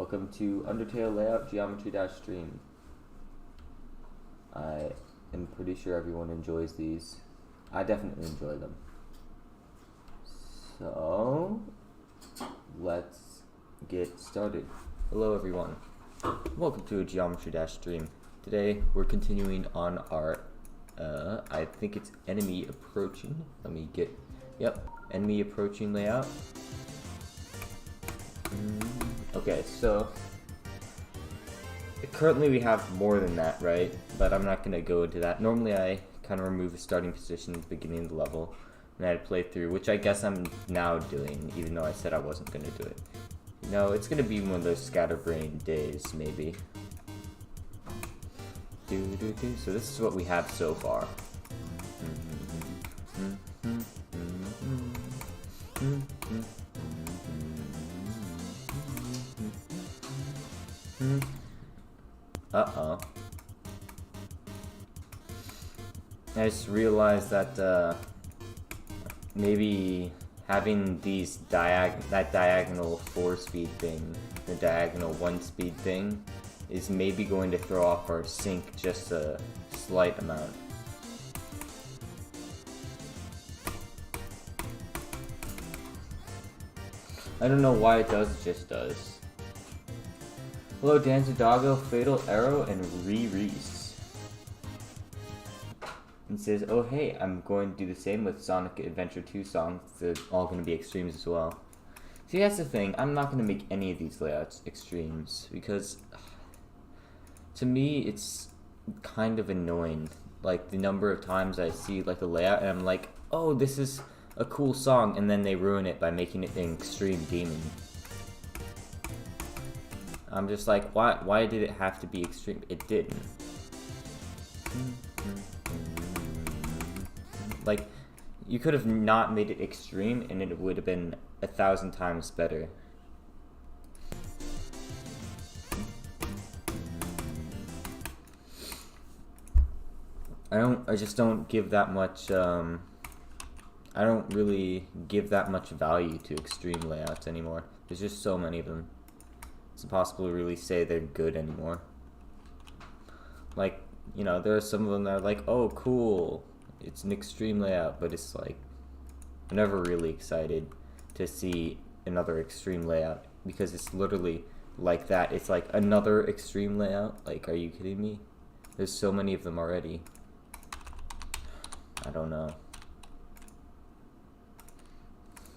Welcome to Undertale Layout Geometry Stream. I am pretty sure everyone enjoys these. I definitely enjoy them. So, let's get started. Hello everyone. Welcome to a Geometry Stream. Today we're continuing on our, I think it's enemy approaching. Let me get, enemy approaching layout. Okay, so currently we have more than that, right? But I'm not going to go into that. Normally I kind of remove a starting position at the beginning of the level and I'd play through, which I guess I'm now doing, even though I said I wasn't going to do it. No, it's going to be one of those scatterbrain days, maybe. So this is what we have so far. Uh-oh. I just realized that maybe having these that diagonal 4-speed thing, the diagonal 1-speed thing, is maybe going to throw off our sync just a slight amount. I don't know why it does, it just does. Hello, Danzadago, Fatal Arrow, and Reese. And says, oh hey, I'm going to do the same with Sonic Adventure 2 songs. They're all going to be extremes as well. See, that's the thing. I'm not going to make any of these layouts extremes because to me it's kind of annoying. Like the number of times I see like a layout and I'm like, oh, this is a cool song, and then they ruin it by making it an extreme demon. I'm just like, why did it have to be extreme? It didn't. Like, you could have not made it extreme and it would have been 1,000 times better. I just don't give that much, I don't really give that much value to extreme layouts anymore. There's just so many of them. It's impossible to really say they're good anymore. Like, you know, there are some of them that are like, oh, cool, it's an extreme layout, but it's like, I'm never really excited to see another extreme layout because it's literally like that. It's like another extreme layout. Like, are you kidding me? There's so many of them already. I don't know.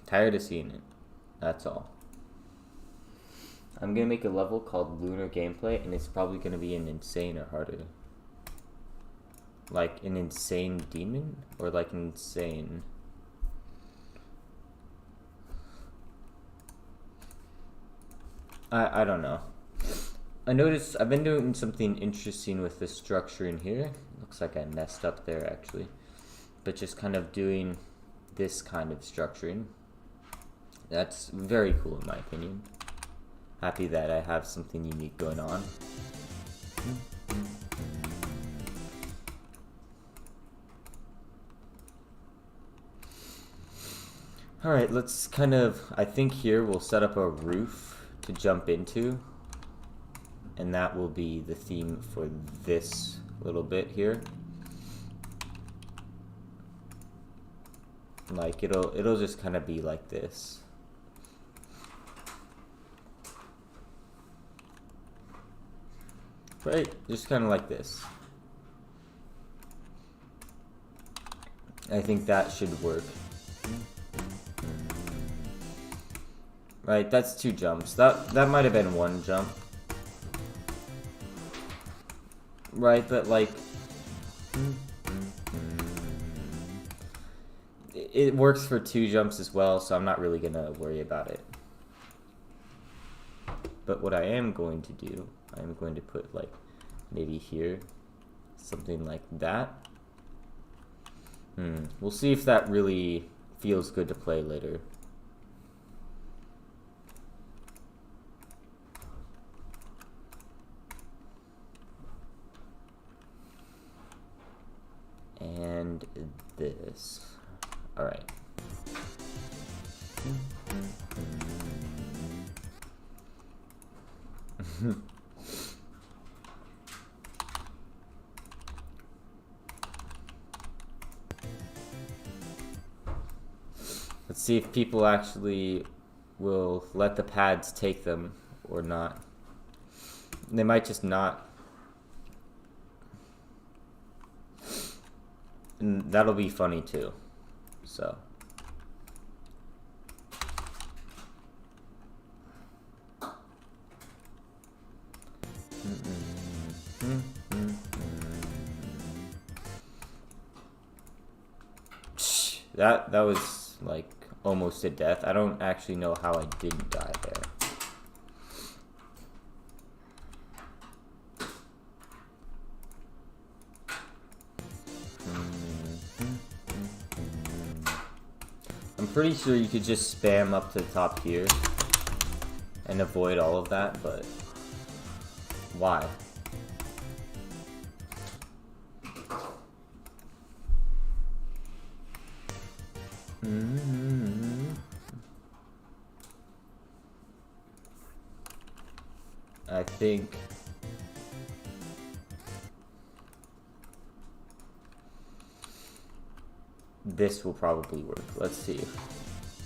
Tired of seeing it. That's all. I'm gonna make a level called Lunar Gameplay, and it's probably gonna be an insane or harder. Like an insane demon? Or like an insane... I don't know. I noticed I've been doing something interesting with the structure in here. Looks like I messed up there actually. But just kind of doing this kind of structuring. That's very cool in my opinion. Happy that I have something unique going on. Alright, let's kind of, I think here we'll set up a roof to jump into. And that will be the theme for this little bit here. Like it'll just kind of be like this. Right, just kind of like this. I think that should work. Right, that's 2 jumps. That might have been 1 jump. Right, but like... It works for 2 jumps as well, so I'm not really gonna worry about it. But what I am going to do, I'm going to put like maybe here, something like that. We'll see if that really feels good to play later. And this. All right. Let's see if people actually will let the pads take them or not. They might just not. And that'll be funny too. So. That was like almost to death. I don't actually know how I didn't die there. I'm pretty sure you could just spam up to the top here and avoid all of that, but why? I think this will probably work. Let's see.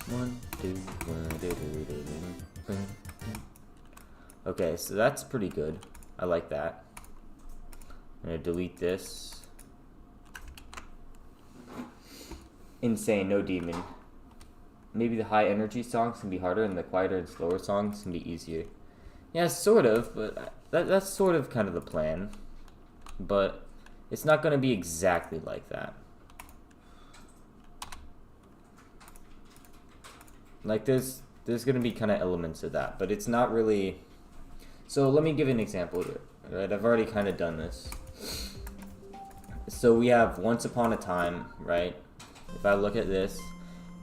1, 2, 1. Okay, so that's pretty good. I like that. I'm gonna delete this. Insane, no demon. Maybe the high energy songs can be harder and the quieter and slower songs can be easier. Yeah, sort of, but that's sort of kind of the plan. But it's not going to be exactly like that. Like there's going to be kind of elements of that, but it's not really. So let me give an example here. Right, I've already kind of done this. So we have Once Upon a Time, right? If I look at this,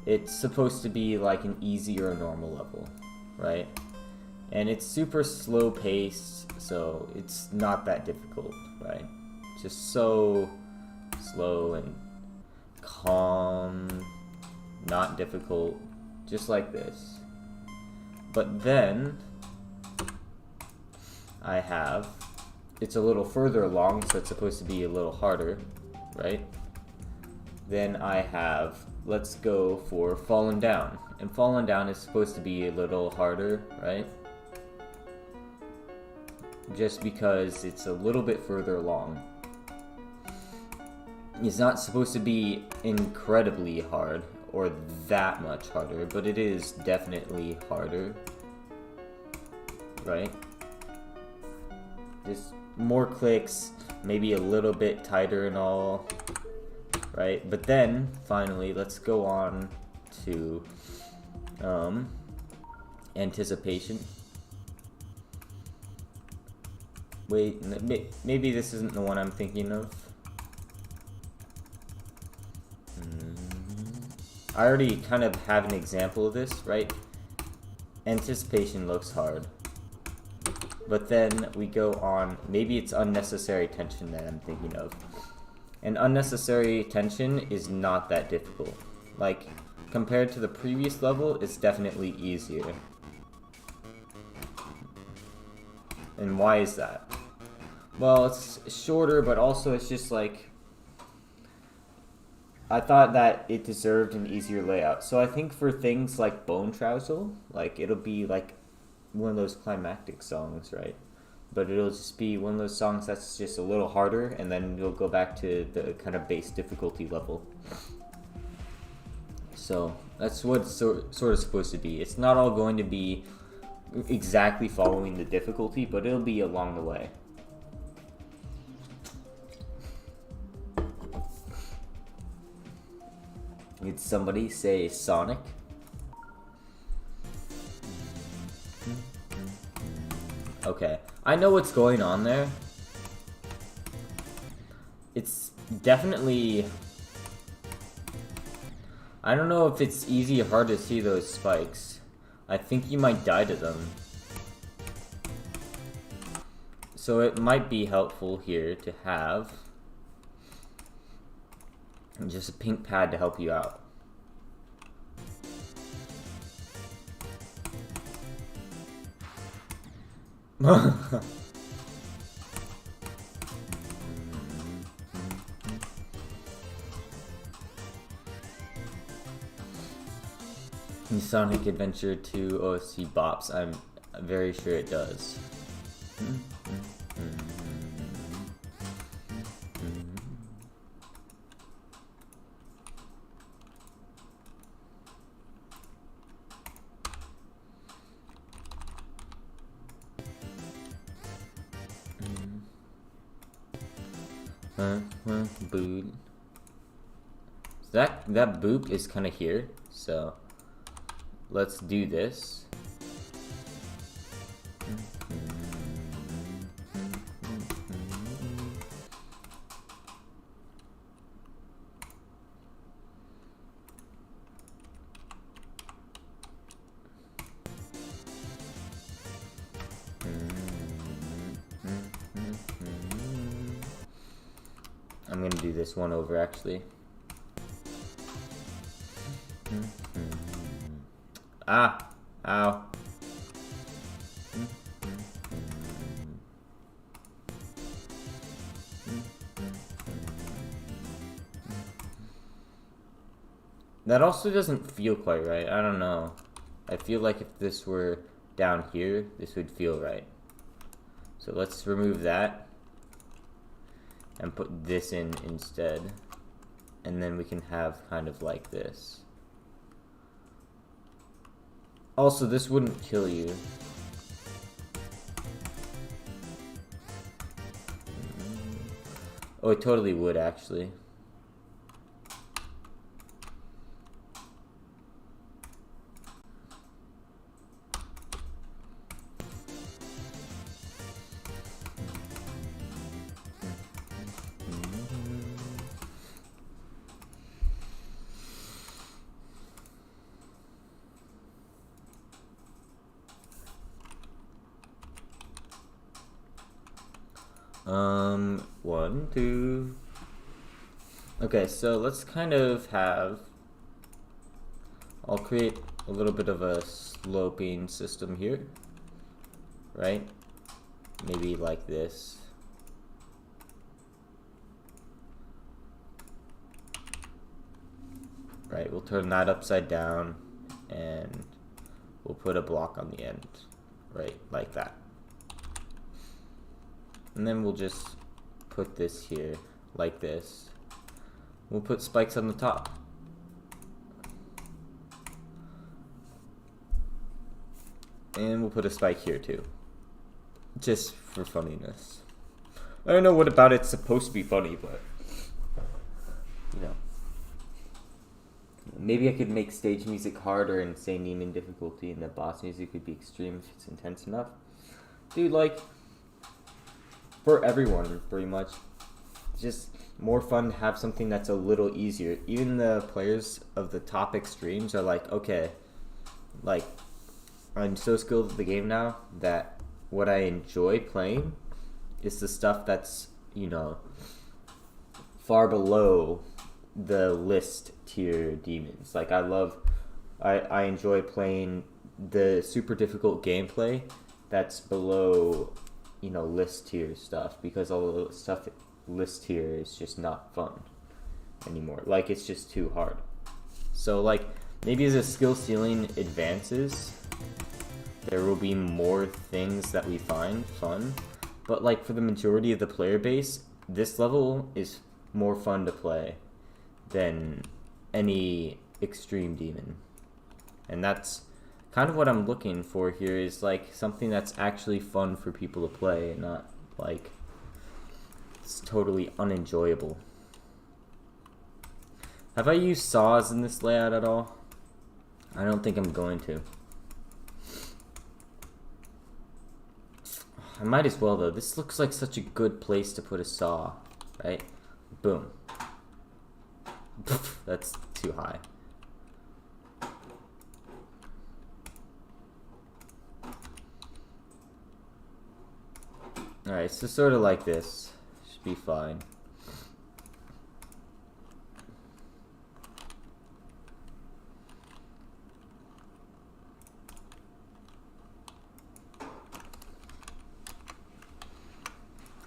it's supposed to be like an easy or normal level, right? And it's super slow paced, so it's not that difficult, right? Just so slow and calm, not difficult, just like this. But then I have, it's a little further along, so it's supposed to be a little harder, right? Then I have, let's go for Fallen Down. And Fallen Down is supposed to be a little harder, right? Just because it's a little bit further along. It's not supposed to be incredibly hard or that much harder, but it is definitely harder, right? Just more clicks, maybe a little bit tighter and all, right? But then, finally, let's go on to Anticipation. Wait, maybe this isn't the one I'm thinking of. I already kind of have an example of this, right? Anticipation looks hard. But then we go on, maybe it's Unnecessary Tension that I'm thinking of. And Unnecessary Tension is not that difficult. Like, compared to the previous level, it's definitely easier. And why is that? Well, it's shorter, but also it's just like, I thought that it deserved an easier layout. So I think for things like Bone Trousel, like it'll be like one of those climactic songs, right? But it'll just be one of those songs that's just a little harder, and then you'll go back to the kind of base difficulty level. So that's what it's sort of supposed to be. It's not all going to be exactly following the difficulty, but it'll be along the way. Did somebody say Sonic? Okay, I know what's going on there. It's definitely... I don't know if it's easy or hard to see those spikes. I think you might die to them. So it might be helpful here to have just a pink pad to help you out. Sonic Adventure 2 OST bops. I'm very sure it does. Boot. That boop is kind of here, so let's do this. I'm gonna do this one over actually. Ah! Ow. That also doesn't feel quite right. I don't know. I feel like if this were down here, this would feel right. So let's remove that and put this in instead. And then we can have kind of like this. Also, this wouldn't kill you. Oh, it totally would actually. One, two. Okay, so let's kind of have, I'll create a little bit of a sloping system here, right? Maybe like this. Right, we'll turn that upside down and we'll put a block on the end, right, like that. And then we'll just put this here, like this. We'll put spikes on the top. And we'll put a spike here too. Just for funniness. I don't know what about it's supposed to be funny, but you know. Maybe I could make stage music harder and say Neiman difficulty, and the boss music would be extreme if it's intense enough. Dude, like, for everyone, pretty much. Just more fun to have something that's a little easier. Even the players of the top extremes are like, okay, like, I'm so skilled at the game now that what I enjoy playing is the stuff that's, you know, far below the list tier demons. Like, I enjoy playing the super difficult gameplay that's below, you know, list tier stuff, because all the stuff list tier is just not fun anymore. Like, it's just too hard. So, like, maybe as the skill ceiling advances, there will be more things that we find fun. But, like, for the majority of the player base, this level is more fun to play than any extreme demon. And that's kind of what I'm looking for here, is like something that's actually fun for people to play and not like it's totally unenjoyable. Have I used saws in this layout at all? I don't think I'm going to. I might as well though. This looks like such a good place to put a saw, right? Boom. That's too high. Alright, so sort of like this. Should be fine.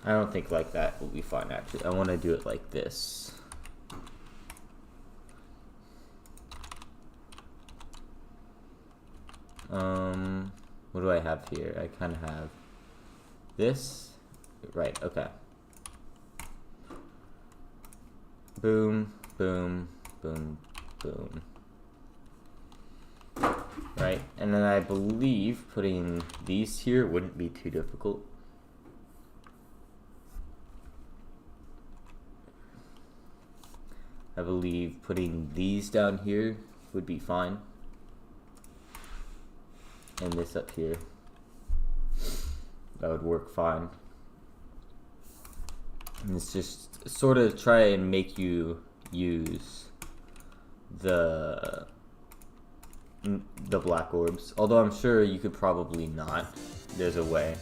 I don't think like that will be fine, actually. I want to do it like this. What do I have here? I kind of have this. Right, okay. Boom, boom, boom, boom. Right, and then I believe putting these here wouldn't be too difficult. I believe putting these down here would be fine. And this up here, that would work fine. And it's just sort of try and make you use the black orbs. Although I'm sure you could probably not. There's a way.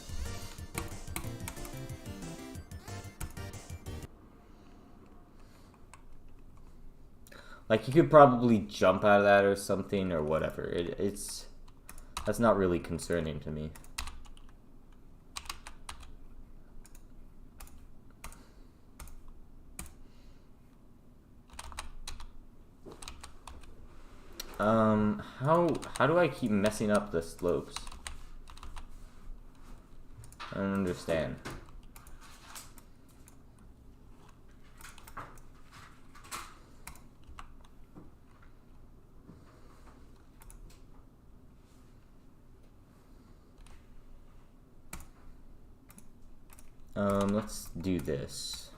Like you could probably jump out of that or something or whatever. That's not really concerning to me. How do I keep messing up the slopes? I don't understand. Let's do this.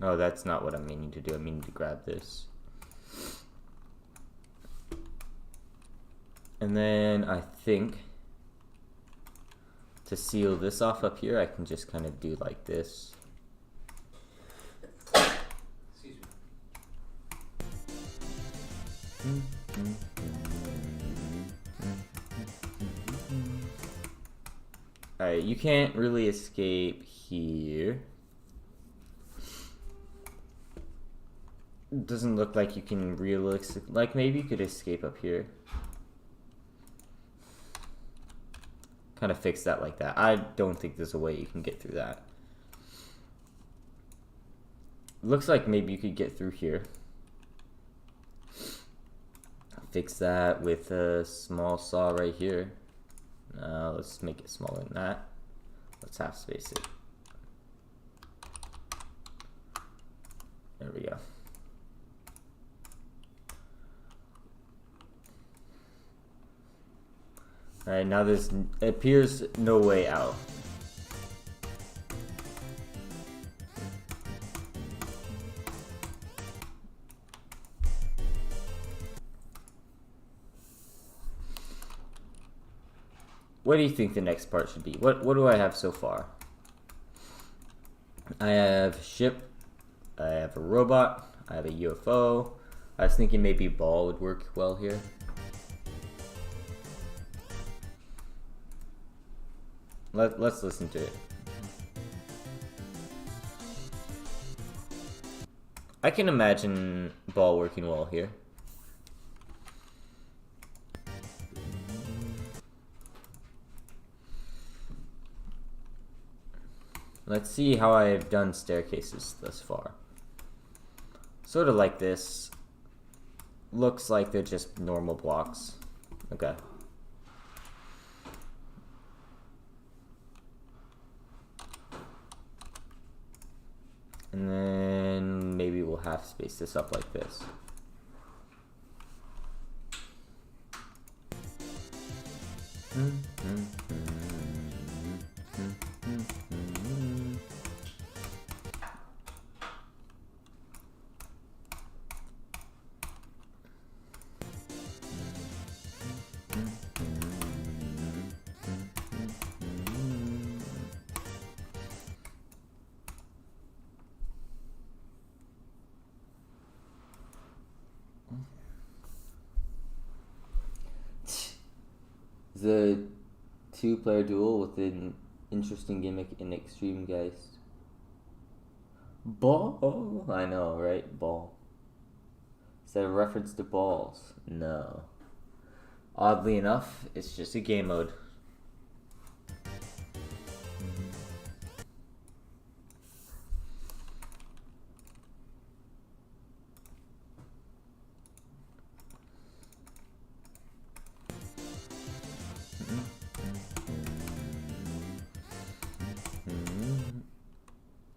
Oh, that's not what I'm meaning to do. I'm meaning to grab this. And then I think to seal this off up here, I can just kind of do like this. Excuse me. Alright, you can't really escape here. It doesn't look like you can realistically, like maybe you could escape up here. Kind of fix that like that. I don't think there's a way you can get through that. Looks like maybe you could get through here. Fix that with a small saw right here. Let's make it smaller than that. Let's half space it. There we go. Alright, now it appears no way out. What do you think the next part should be? What do I have so far? I have ship, I have a robot, I have a UFO. I was thinking maybe ball would work well here. Let's listen to it. I can imagine ball working well here. Let's see how I've done staircases thus far. Sort of like this. Looks like they're just normal blocks. Okay. And then maybe we'll half space this up like this. It's a two-player duel with an interesting gimmick in Extreme, guys. Ball? I know, right? Ball. Is that a reference to balls? No. Oddly enough, it's just a game mode.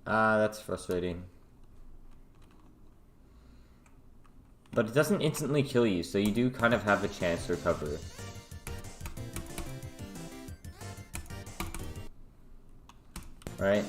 That's frustrating. But it doesn't instantly kill you, so you do kind of have a chance to recover. Right?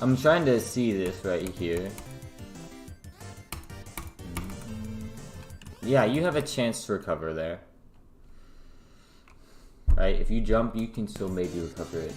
I'm trying to see this right here. Yeah, you have a chance to recover there. Right, if you jump, you can still maybe recover it.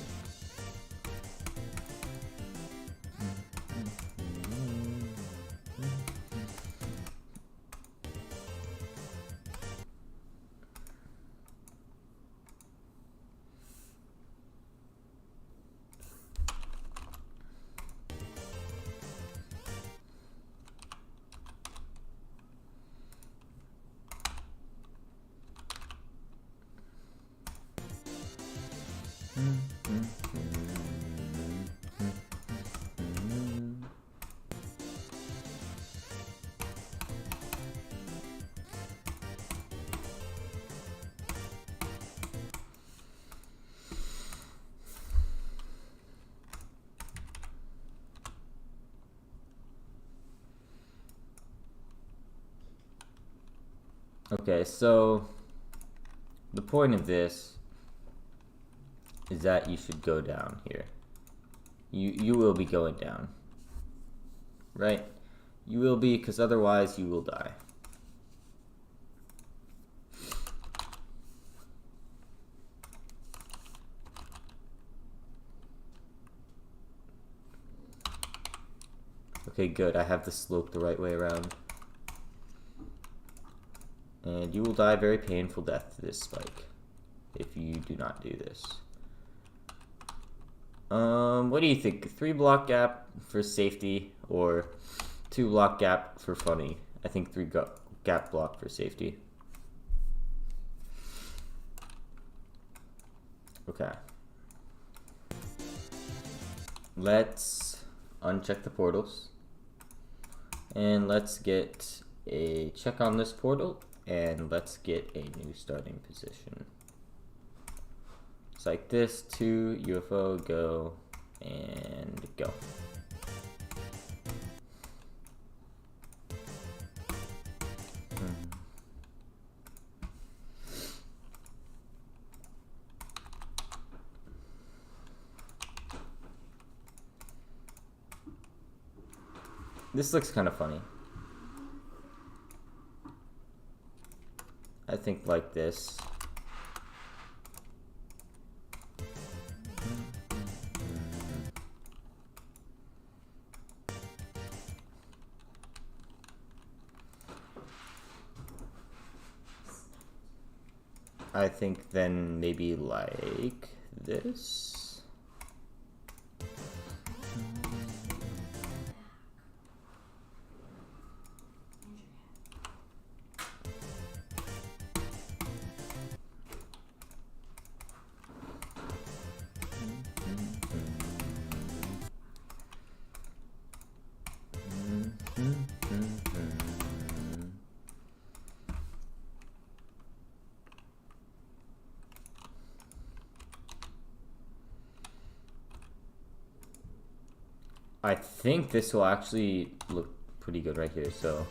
Okay, so the point of this is that you should go down here. You will be going down. Right? You will be, because otherwise you will die. Okay, good. I have the slope the right way around. And you will die a very painful death to this spike if you do not do this. What do you think? 3 block gap for safety or 2 block gap for funny? I think 3 gap block for safety. Okay. Let's uncheck the portals. And let's get a check on this portal. And let's get a new starting position. It's like this, 2, UFO, go, and go. This looks kind of funny. I think like this. I think then maybe like this. I think this will actually look pretty good right here, so.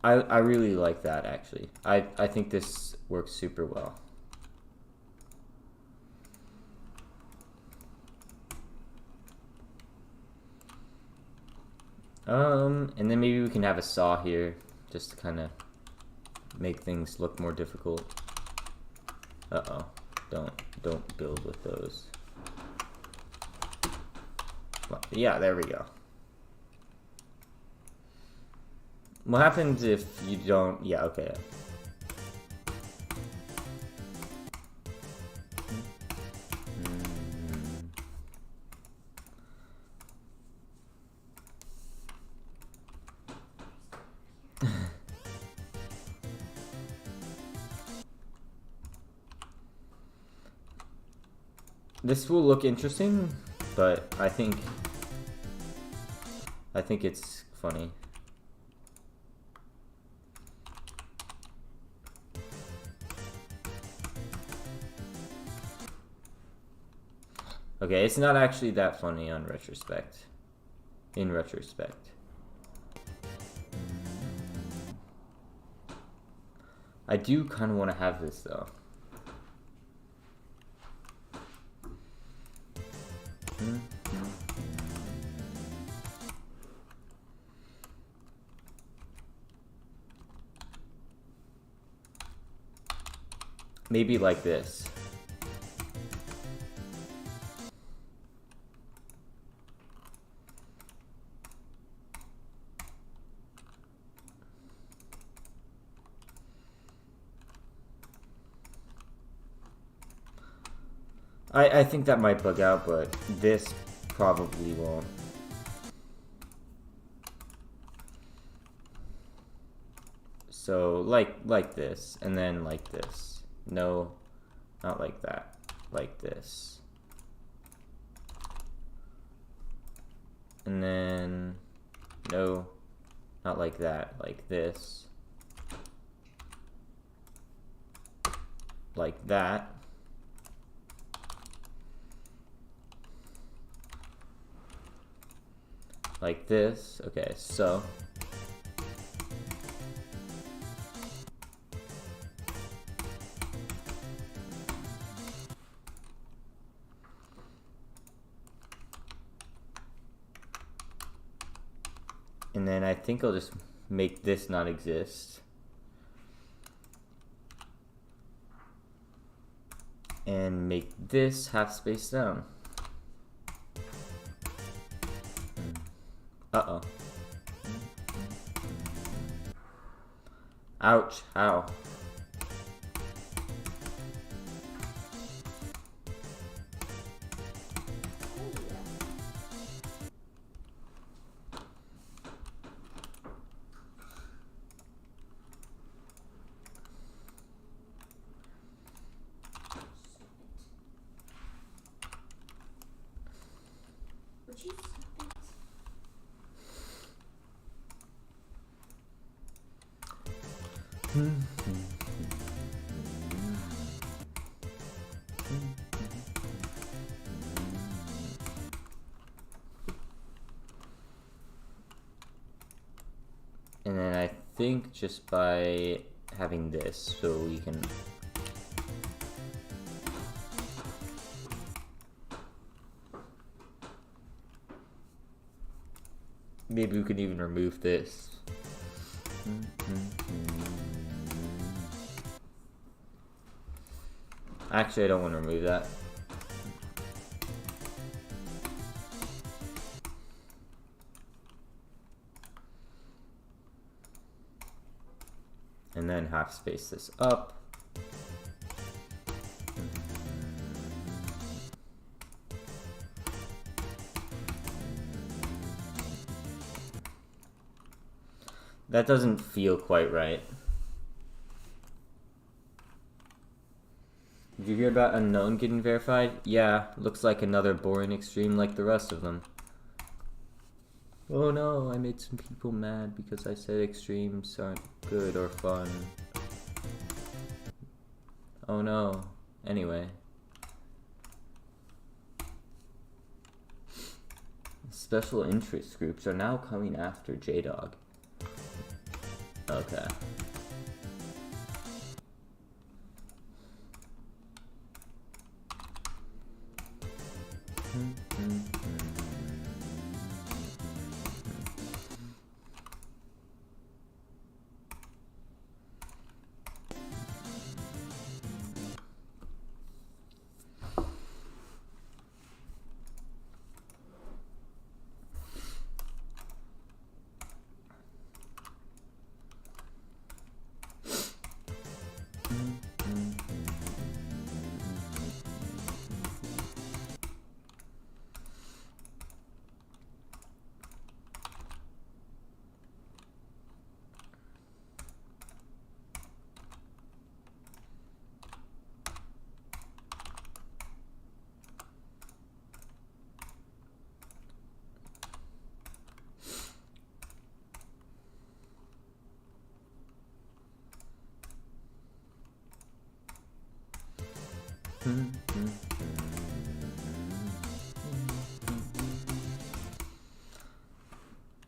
I really like that, actually. I think this works super well. And then maybe we can have a saw here, just to kind of make things look more difficult. Uh-oh. Don't build with those. Yeah, there we go. What happens if you don't... Yeah, okay. This will look interesting, but I think it's funny. Okay, it's not actually that funny on retrospect. In retrospect. I do kind of want to have this though. Maybe like this. I think that might bug out, but this probably won't. So like this, and then like this. No, not like that. Like this. And then no, not like that. Like this. Like that. Like this. Okay, so and then I think I'll just make this not exist. And make this half space down. Uh-oh. Ouch, ow. And then I think just by having this, so we can maybe we could even remove this. Actually, I don't want to remove that. And then half space this up. That doesn't feel quite right. Did you hear about Unknown getting verified? Yeah, looks like another boring extreme like the rest of them. Oh no, I made some people mad because I said extremes aren't good or fun. Oh no. Anyway. Special interest groups are now coming after J-Dog. Okay.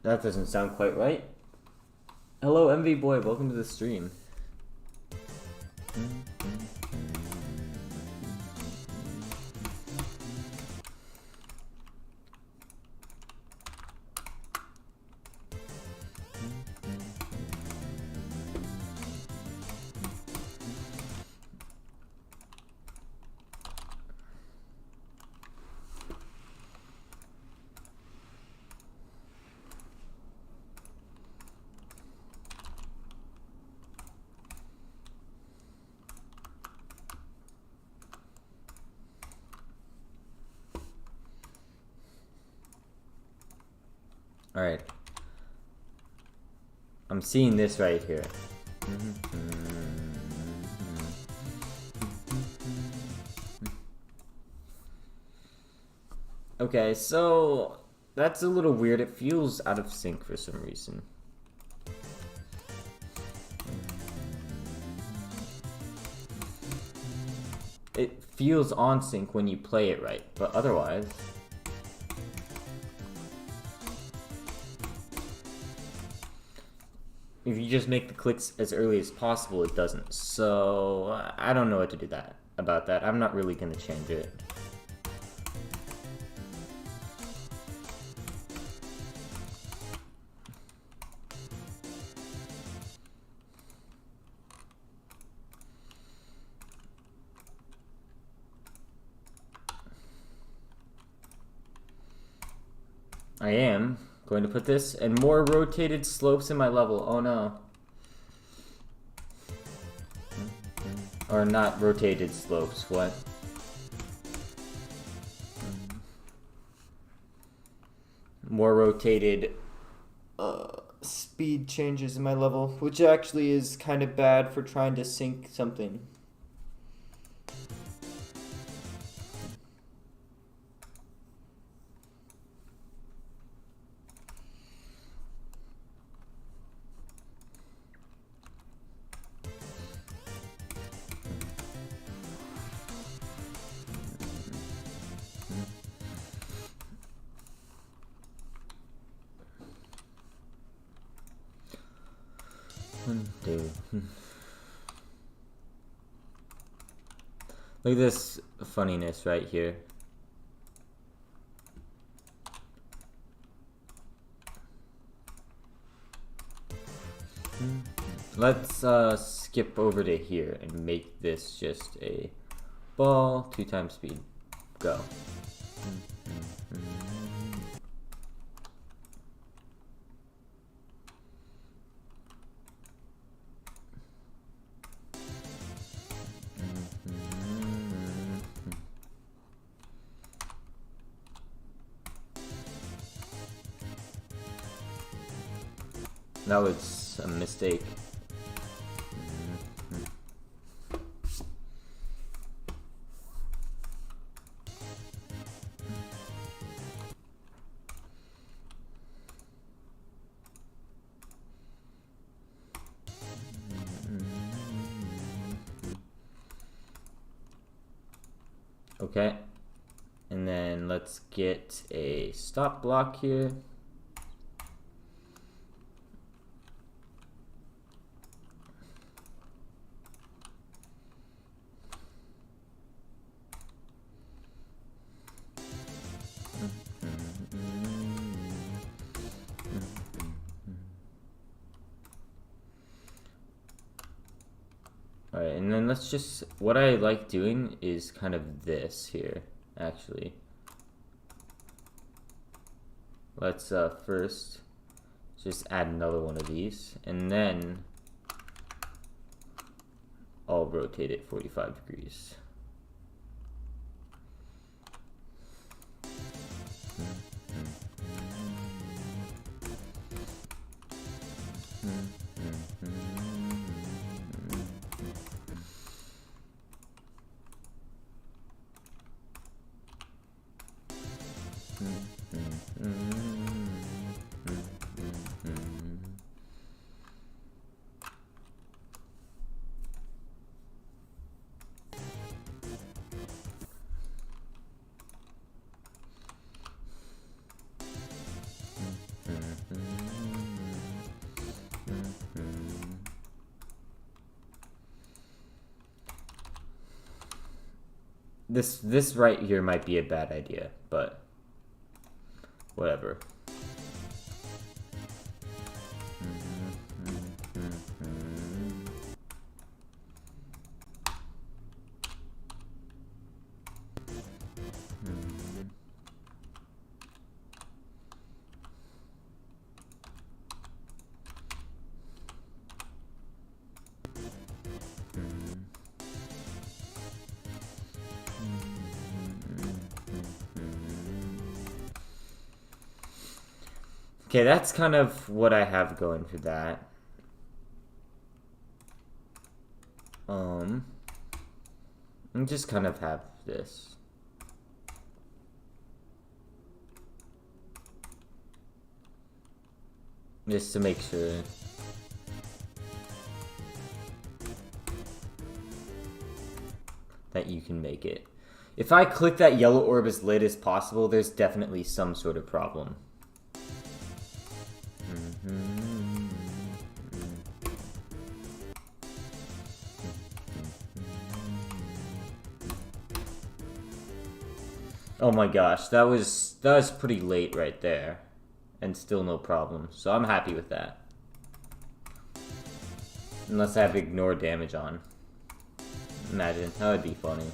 That doesn't sound quite right. Hello, MV Boy. Welcome to the stream. Alright. I'm seeing this right here. Okay, so that's a little weird. It feels out of sync for some reason. It feels on sync when you play it right, but otherwise... if you just make the clicks as early as possible, it doesn't. So, I don't know what to do about that. I'm not really going to change it. I am going to put this and more rotated slopes in my level. Oh no. Or not rotated slopes, what? More rotated speed changes in my level, which actually is kind of bad for trying to sync something. Look at this funniness right here. Let's skip over to here and make this just a ball, 2 times speed. Go. That was a mistake. Okay, and then let's get a stop block here. Alright, and then let's just, what I like doing is kind of this here, actually. Let's first just add another one of these, and then I'll rotate it 45 degrees. This right here might be a bad idea, but whatever. Okay, that's kind of what I have going for that. And just kind of have this. Just to make sure. That you can make it. If I click that yellow orb as late as possible, there's definitely some sort of problem. Oh my gosh, that was pretty late right there. And still no problem. So I'm happy with that. Unless I have ignore damage on. Imagine, that would be funny.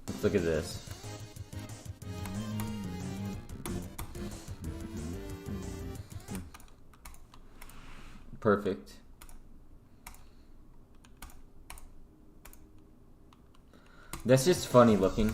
Let's look at this. Perfect. That's just funny looking.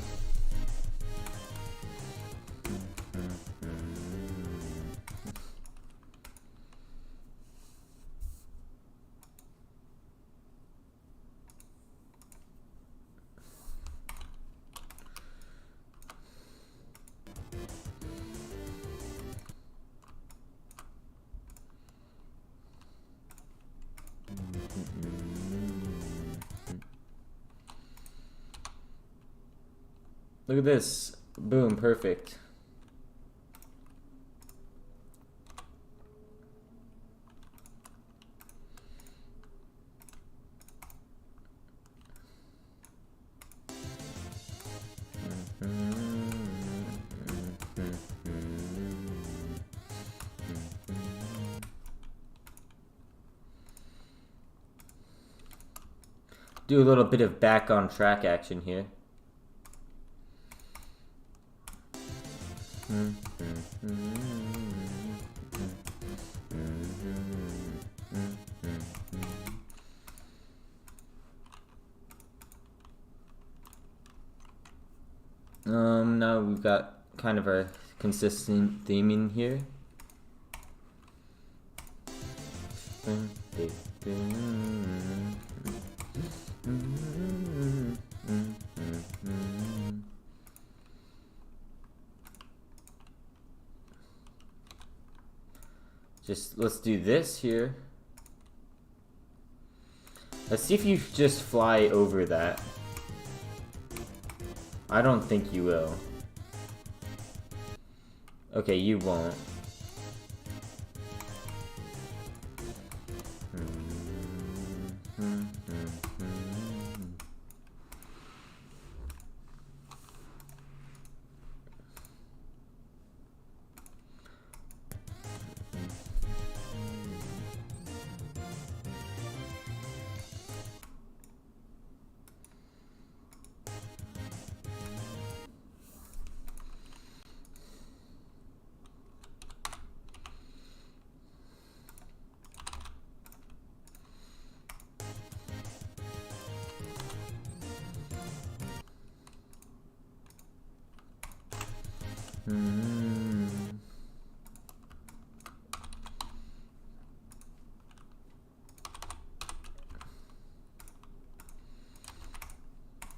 Look at this. Boom, perfect. Do a little bit of back on track action here. Now we've got kind of a consistent theme in here. Just, let's do this here. Let's see if you just fly over that. I don't think you will. Okay, you won't.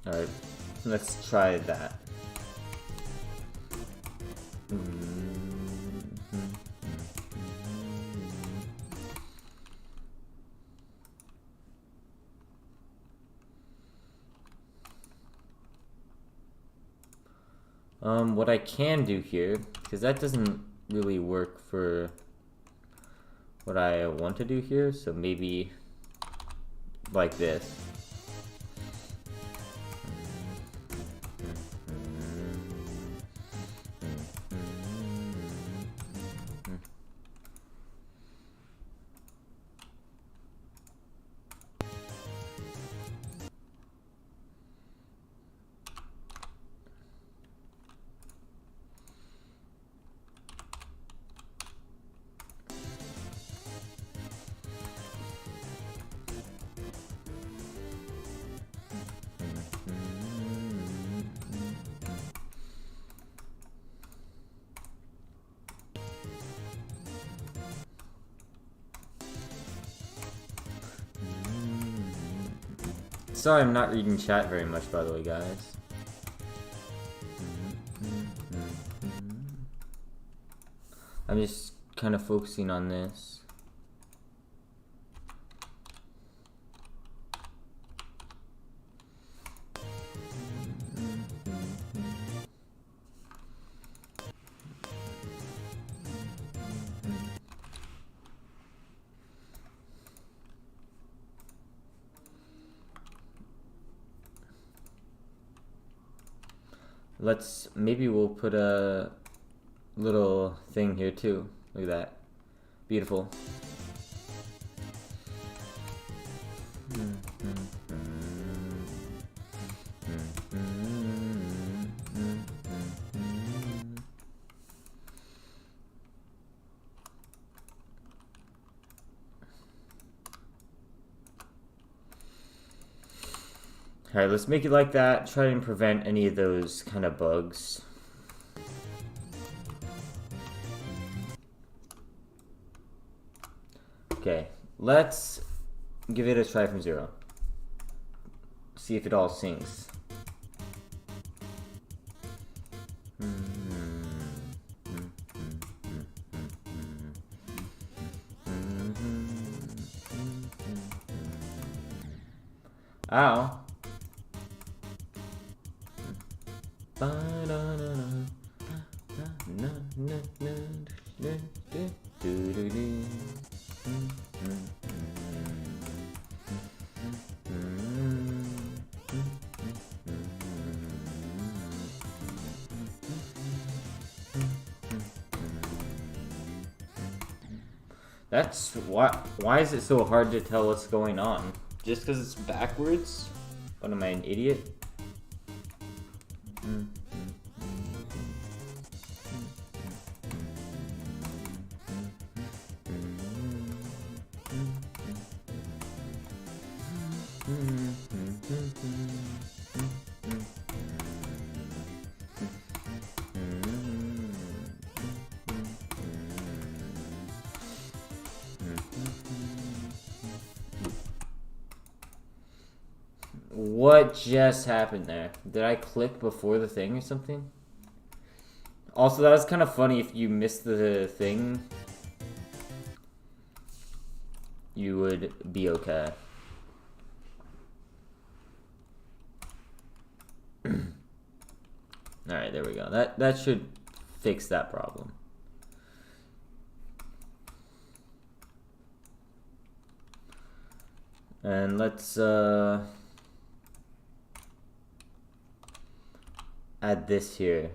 Alright, let's try that. What I can do here, because that doesn't really work for what I want to do here, so maybe like this. Sorry, I'm not reading chat very much, by the way, guys. I'm just kind of focusing on this. Maybe we'll put a little thing here too. Look at that. Beautiful. Alright, let's make it like that. Try and prevent any of those kind of bugs. Okay, let's give it a try from 0. See if it all syncs. Ow. That's why is it so hard to tell what's going on? Just because it's backwards? What, am I an idiot? What just happened there? Did I click before the thing or something? Also, that was kind of funny. If you missed the thing, you would be okay. Alright, there we go. That should fix that problem. And let's add this here.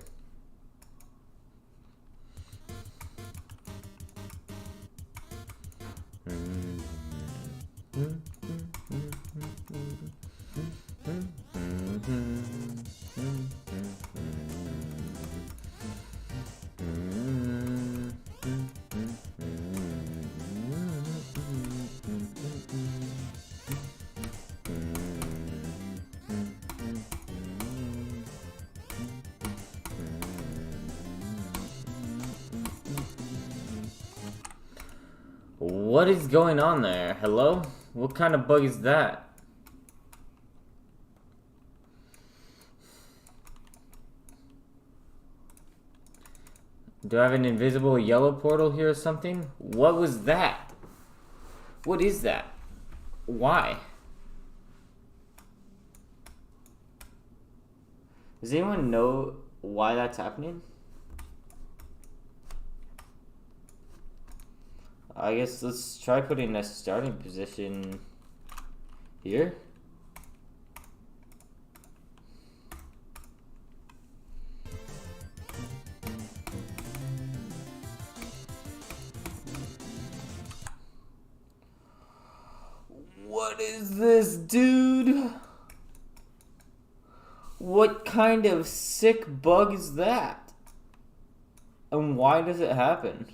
What is going on there? Hello? What kind of bug is that? Do I have an invisible yellow portal here or something? What was that? What is that? Why? Does anyone know why that's happening? I guess let's try putting a starting position here. What is this, dude? What kind of sick bug is that? And why does it happen?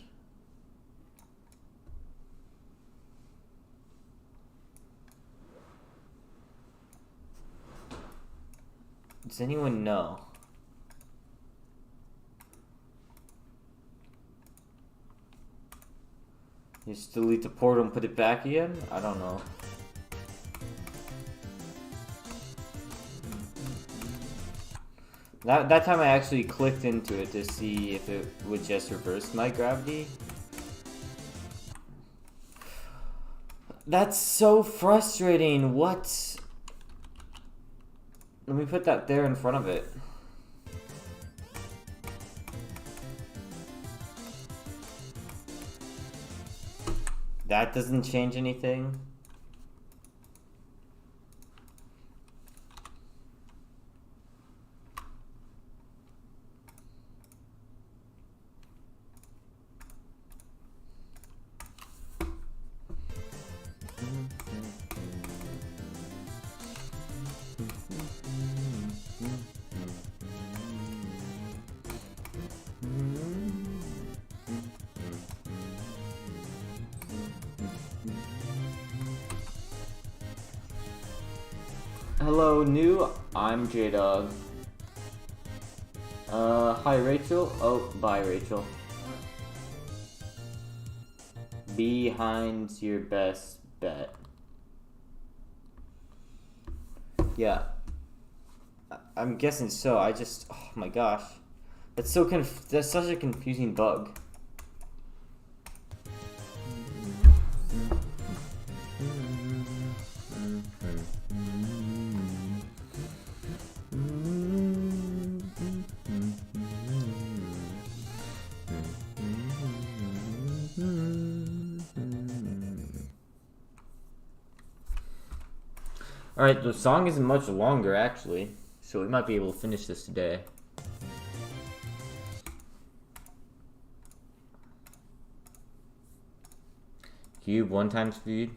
Does anyone know? You just delete the portal and put it back again? I don't know. That time I actually clicked into it to see if it would just reverse my gravity. That's so frustrating. What? Let me put that there in front of it. That doesn't change anything. Hello, new. I'm J-Dog. Hi, Rachel. Oh, bye, Rachel. Behind your best bet. Yeah. I'm guessing so. Oh my gosh. That's such a confusing bug. Alright, the song isn't much longer actually, so we might be able to finish this today. Cube 1 times speed.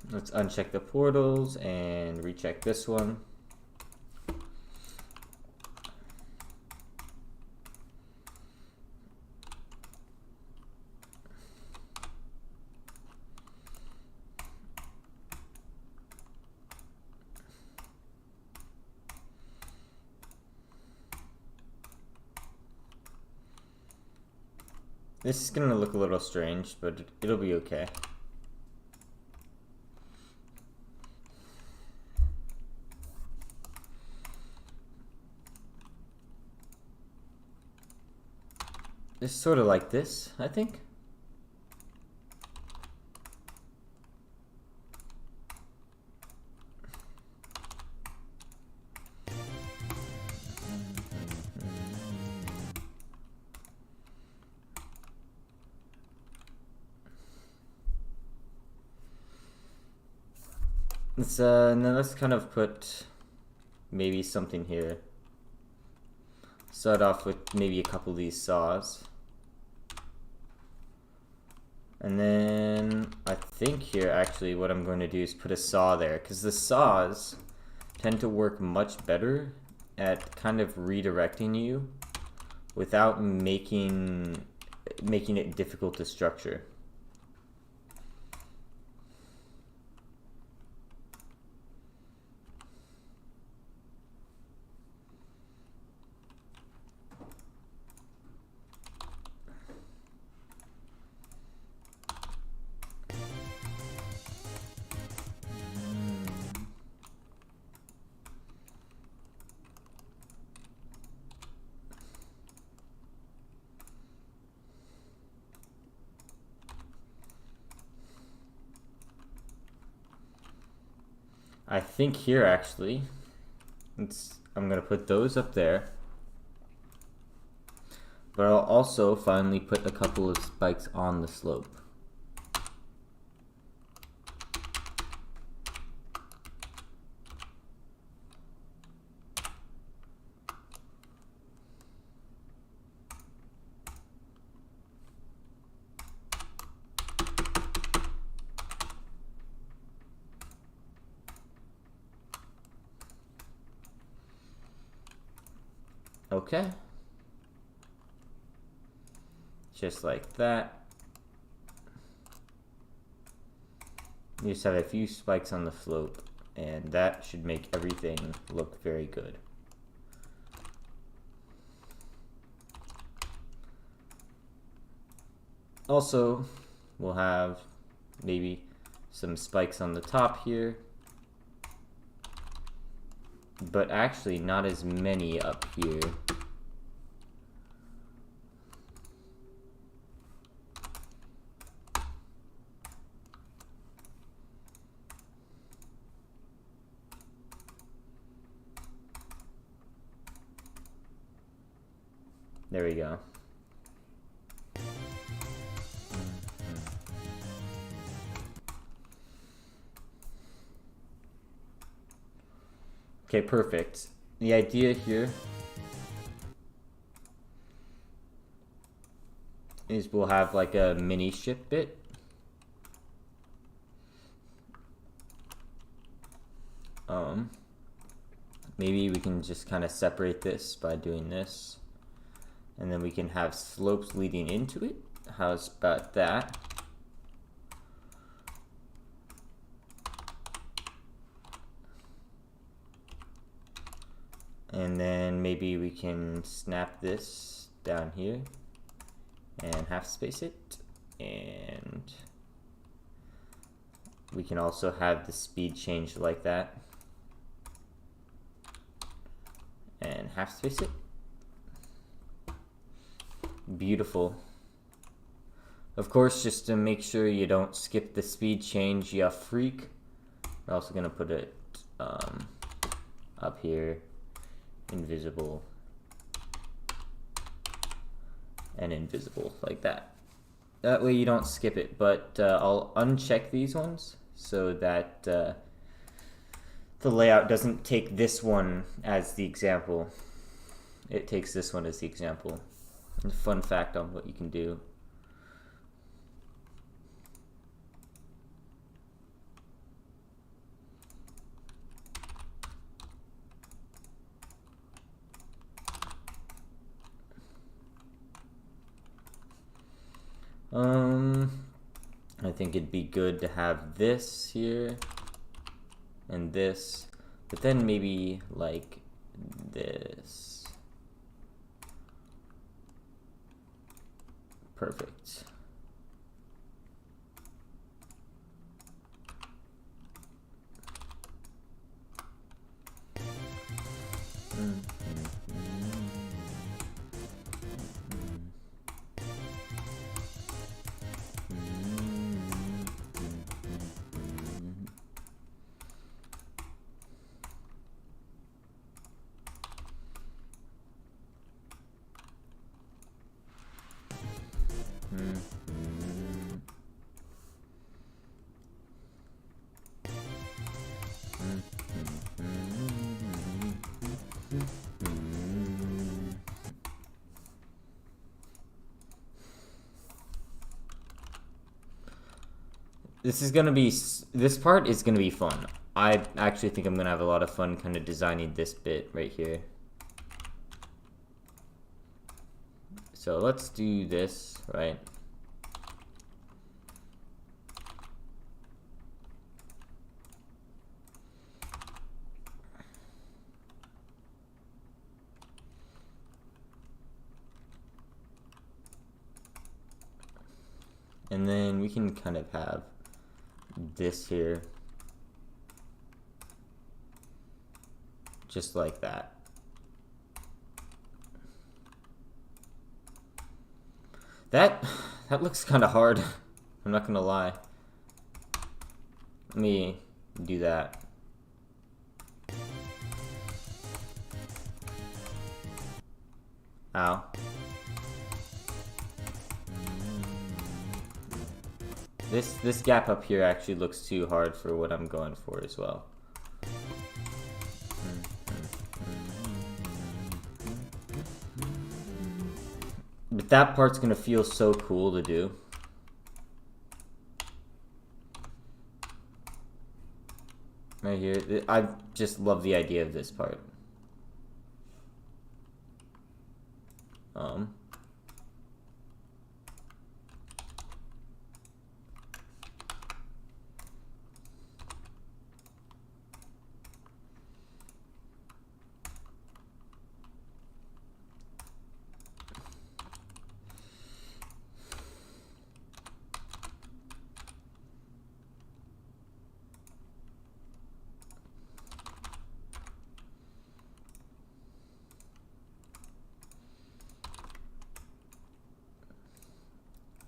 Let's uncheck the portals and recheck this one. This is gonna look a little strange, but it'll be okay. It's sort of like this, I think. Let's kind of put maybe something here. Start off with maybe a couple of these saws. And then I think here actually what I'm going to do is put a saw there, because the saws tend to work much better at kind of redirecting you without making it difficult to structure. I think here actually, I'm gonna put those up there, but I'll also finally put a couple of spikes on the slope. Okay. Just like that. You just have a few spikes on the slope, and that should make everything look very good. Also, we'll have maybe some spikes on the top here, but actually not as many up here. There we go. Okay, perfect. The idea here is we'll have like a mini ship bit. Maybe we can just kind of separate this by doing this. And then we can have slopes leading into it. How's about that? And then maybe we can snap this down here and half space it. And we can also have the speed change like that. And half space it. Beautiful. Of course, just to make sure you don't skip the speed change, you freak. We're also gonna put it up here, invisible, and invisible like that. That way you don't skip it. But I'll uncheck these ones so that the layout doesn't take this one as the example. It takes this one as the example. A fun fact on what you can do. I think it'd be good to have this here and this, but then maybe like this. Perfect. This part is gonna be fun. I actually think I'm gonna have a lot of fun kind of designing this bit right here. So let's do this, right? And then we can kind of have this here, just like that. That looks kind of hard. I'm not gonna lie. Let me do that. Ow. This gap up here actually looks too hard for what I'm going for as well. But that part's gonna feel so cool to do. Right here. I just love the idea of this part.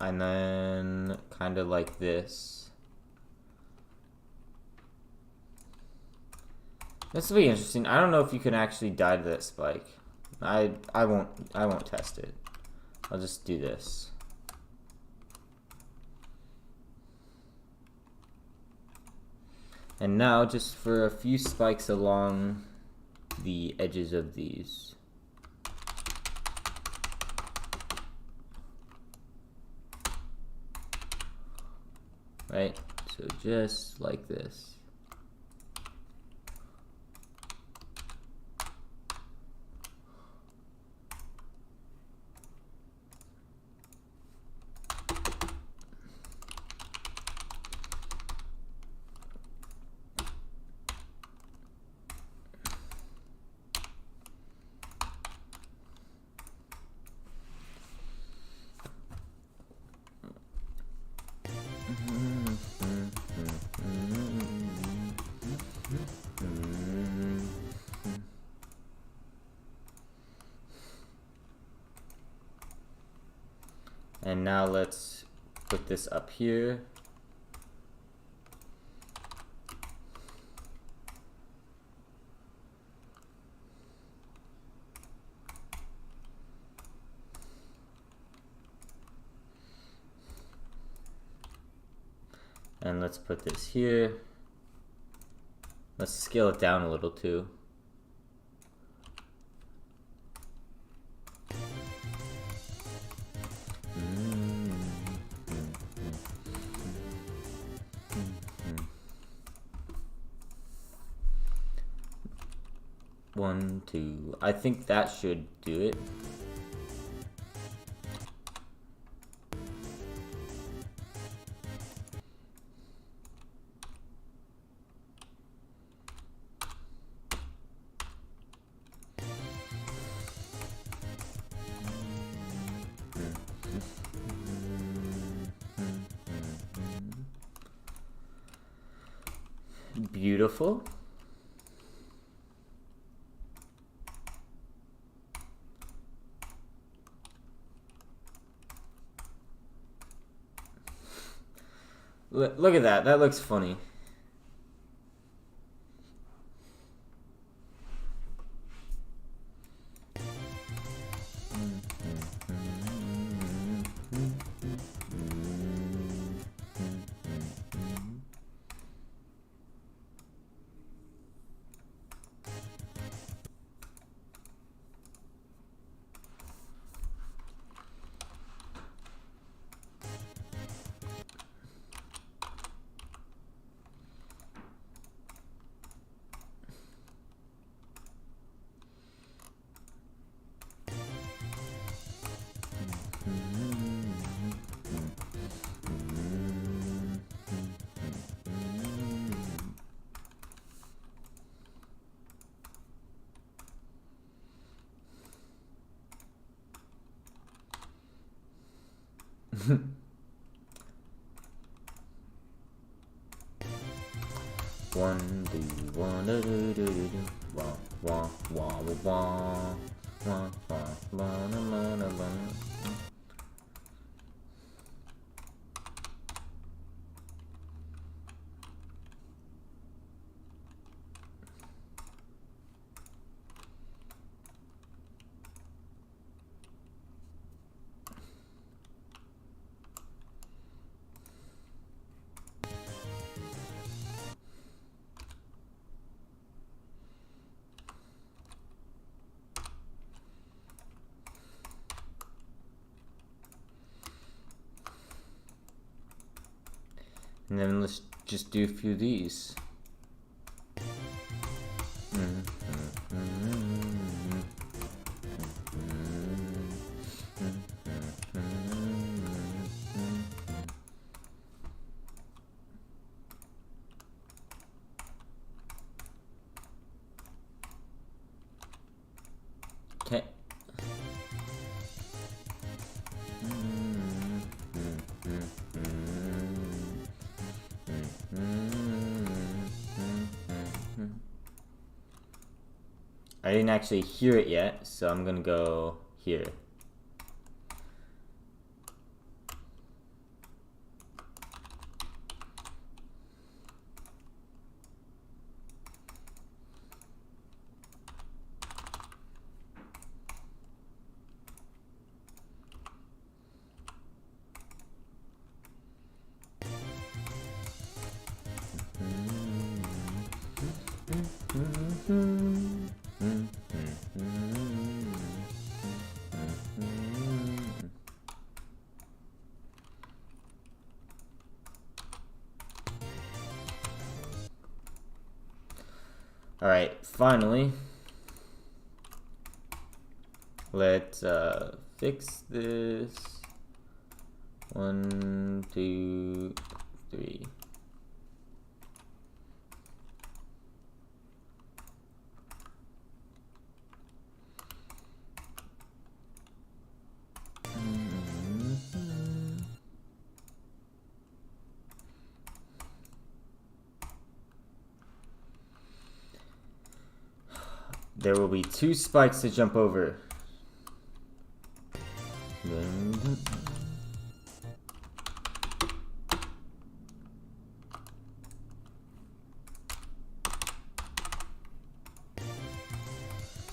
And then kind of like this. This will be interesting. I don't know if you can actually die to that spike. I won't test it. I'll just do this. And now just for a few spikes along the edges of these. Right? So just like this. And now let's put this up here. And let's put this here. Let's scale it down a little too. One, two. I think that should do it. Beautiful. Look at that. That looks funny. One, do, one, do, do, do, do, do. Wah, wah, wah, wah, wah. Wah, wah, wah, na, na, na, na. And then let's just do a few of these. Okay. I didn't actually hear it yet, so I'm gonna go here. Alright, finally, let's fix this. 1, 2, 3. There will be 2 spikes to jump over.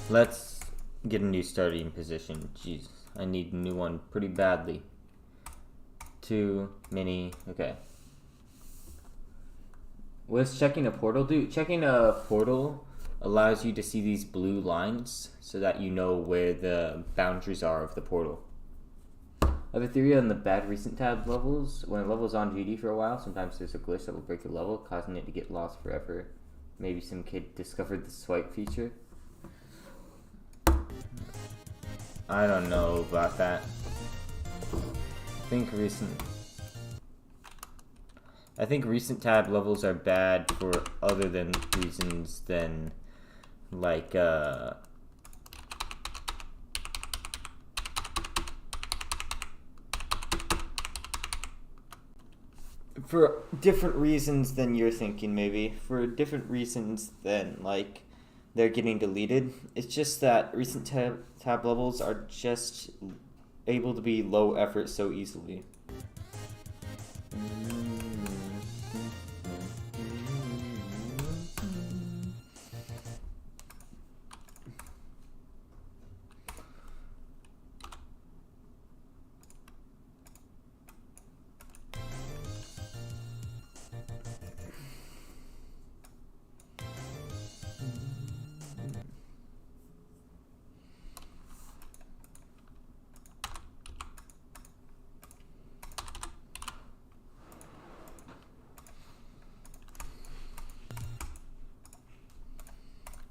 Let's get a new starting position. Jeez, I need a new one pretty badly. Too many. Okay. What's checking a portal do? Checking a portal allows you to see these blue lines so that you know where the boundaries are of the portal. I have a theory on the bad recent tab levels. When a level is on GD for a while, sometimes there's a glitch that will break the level, causing it to get lost forever. Maybe some kid discovered the swipe feature. I don't know about that. I think recent tab levels are bad for other than reasons than like for different reasons than you're thinking, maybe. For different reasons than like they're getting deleted. It's just that recent tab levels are just able to be low effort so easily.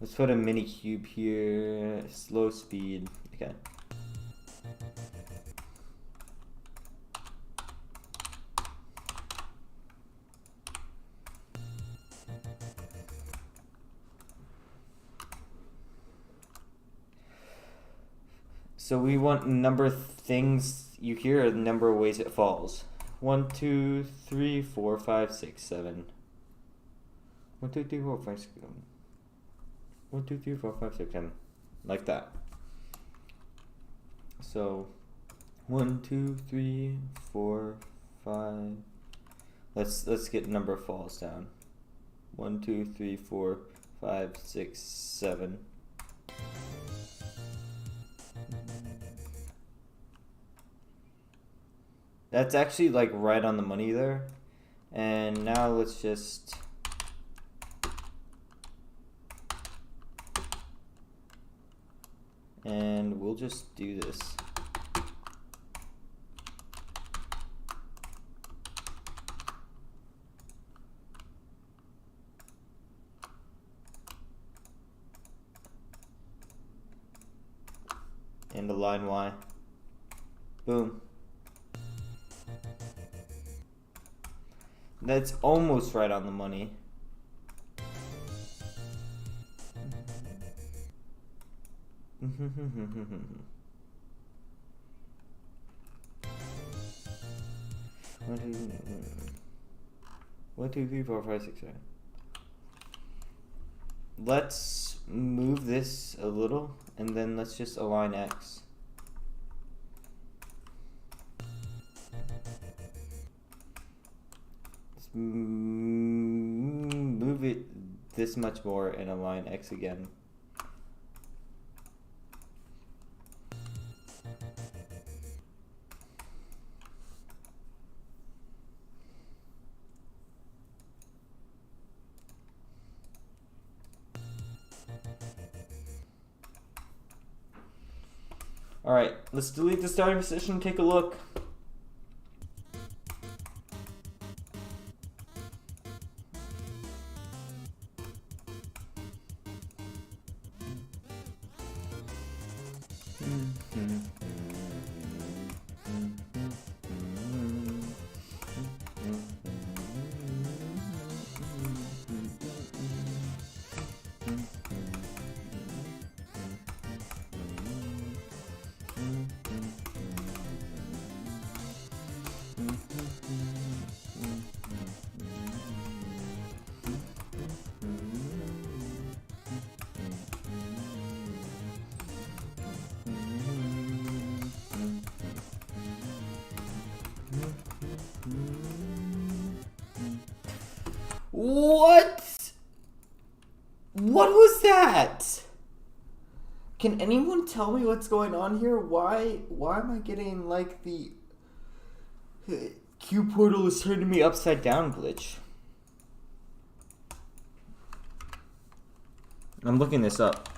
Let's put a mini cube here, slow speed, okay. So we want number of things you hear, or the number of ways it falls. 1, 2, 3, 4, 5, 6, 7. 1, 2, 3, 4, 5, 6, 7. 1, 2, 3, 4, 5, 6, 7. Like that. So 1, 2, 3, 4, 5. Let's get number of falls down. 1, 2, 3, 4, 5, 6, 7. That's actually like right on the money there. And now let's just and we'll just do this. and align Y. Boom. That's almost right on the money. One, two, three, four, five, six, seven. Let's move this a little, and then let's just align X. Let's move it this much more and align X again. Alright, let's delete the starting position and take a look. What? What was that? Can anyone tell me what's going on here? Why am I getting like the Q portal is turning me upside down glitch? I'm looking this up.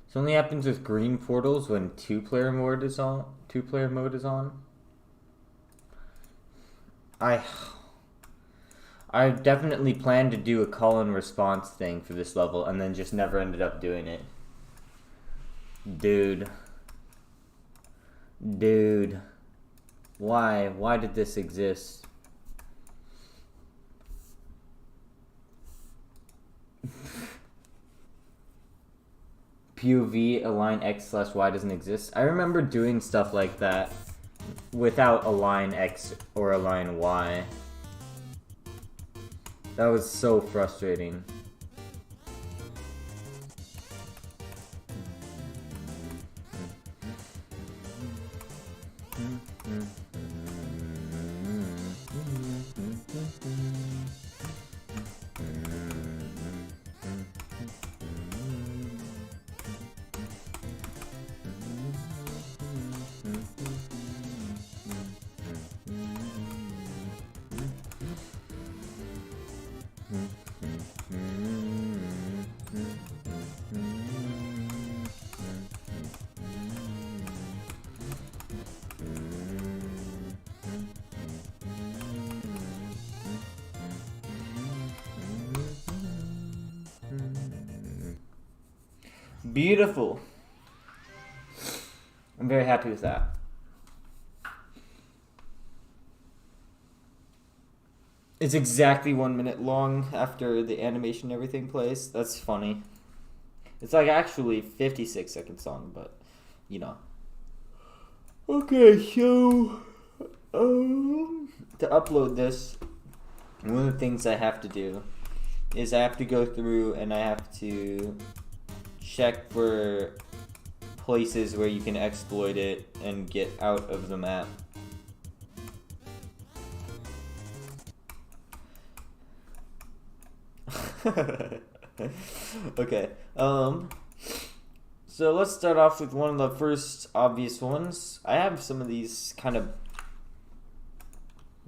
This only happens with green portals when two-player mode is on. I definitely planned to do a call and response thing for this level and then just never ended up doing it. Dude. Why did this exist? POV align X/Y doesn't exist. I remember doing stuff like that without align X or align Y. That was so frustrating. Beautiful. I'm very happy with that. It's exactly 1 minute long after the animation and everything plays. That's funny. It's like actually 56 seconds long, but you know. Okay, so to upload this, one of the things I have to do is I have to go through and I have to check for places where you can exploit it and get out of the map. Okay, so let's start off with one of the first obvious ones. I have some of these kind of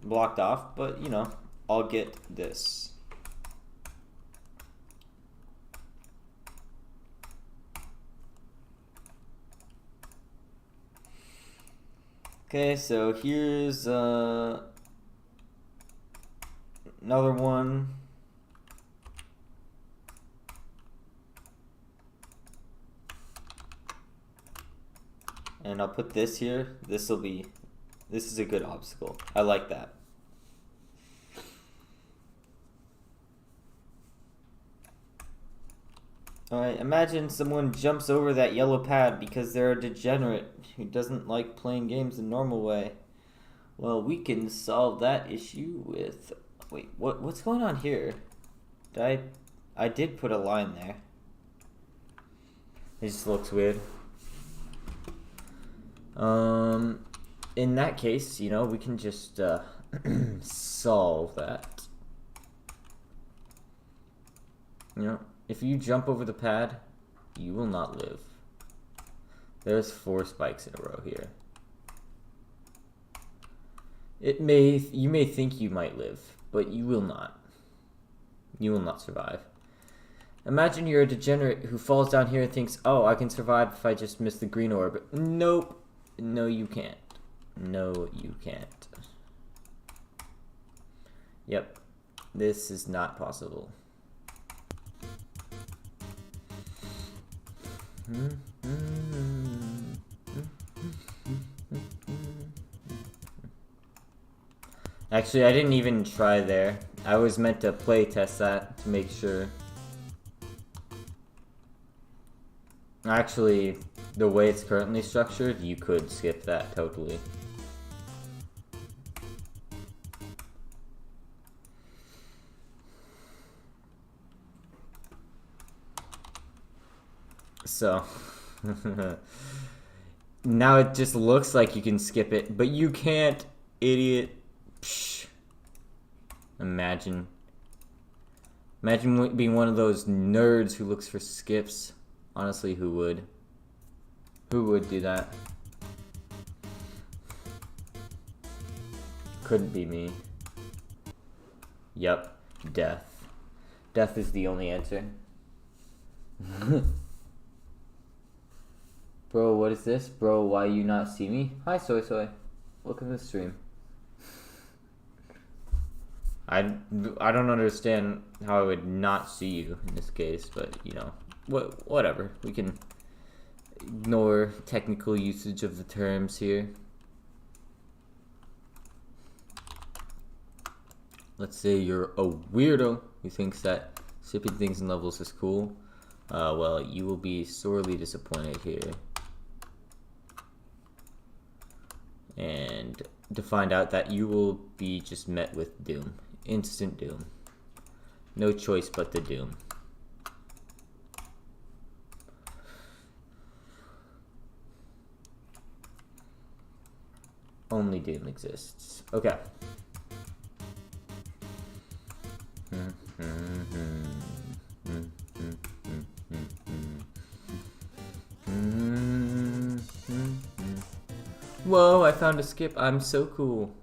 blocked off, but you know, I'll get this. Okay, so here's another one. And I'll put this here. This is a good obstacle. I like that. Alright, imagine someone jumps over that yellow pad because they're a degenerate who doesn't like playing games the normal way. Well, we can solve that issue with... Wait, what's going on here? I did put a line there. It just looks weird. In that case, you know, we can just solve that. You know, if you jump over the pad, you will not live. There's 4 spikes in a row here. You may think you might live, but you will not. You will not survive. Imagine you're a degenerate who falls down here and thinks, oh, I can survive if I just miss the green orb. Nope. No, you can't. No, you can't. Yep. This is not possible. Actually, I didn't even try there. I was meant to play test that to make sure. Actually, the way it's currently structured, you could skip that totally. So, now it just looks like you can skip it, but you can't, idiot. Psh. Imagine being one of those nerds who looks for skips. Honestly, who would? Who would do that? Couldn't be me. Yep, death. Death is the only answer. Bro, what is this? Bro, why you not see me? Hi, Soy Soy. Welcome to the stream. I don't understand how I would not see you in this case, but, you know, whatever. We can ignore technical usage of the terms here. Let's say you're a weirdo who thinks that skipping things in levels is cool. Well, you will be sorely disappointed here. And to find out that you will be just met with doom. Instant doom. No choice but the doom. Only doom exists. Okay. Whoa, I found a skip. I'm so cool.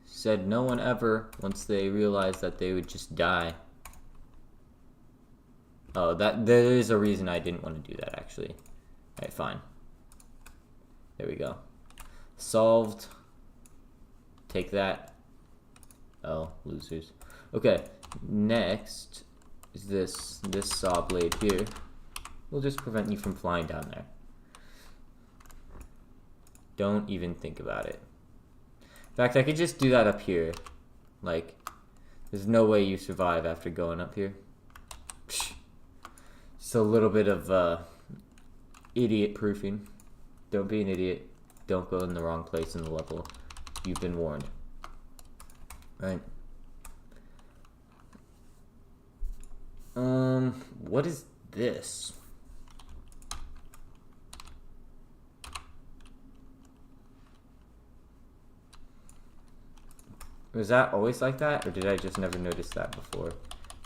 Said no one ever once they realized that they would just die. Oh, there is a reason I didn't want to do that, actually. Alright, fine. There we go. Solved. Take that. Oh, losers. Okay, next is this saw blade here. Will just prevent you from flying down there. Don't even think about it. In fact, I could just do that up here. Like, there's no way you survive after going up here. Psh. Just a little bit of idiot proofing. Don't be an idiot. Don't go in the wrong place in the level. You've been warned. Right. What is this? Was that always like that, or did I just never notice that before?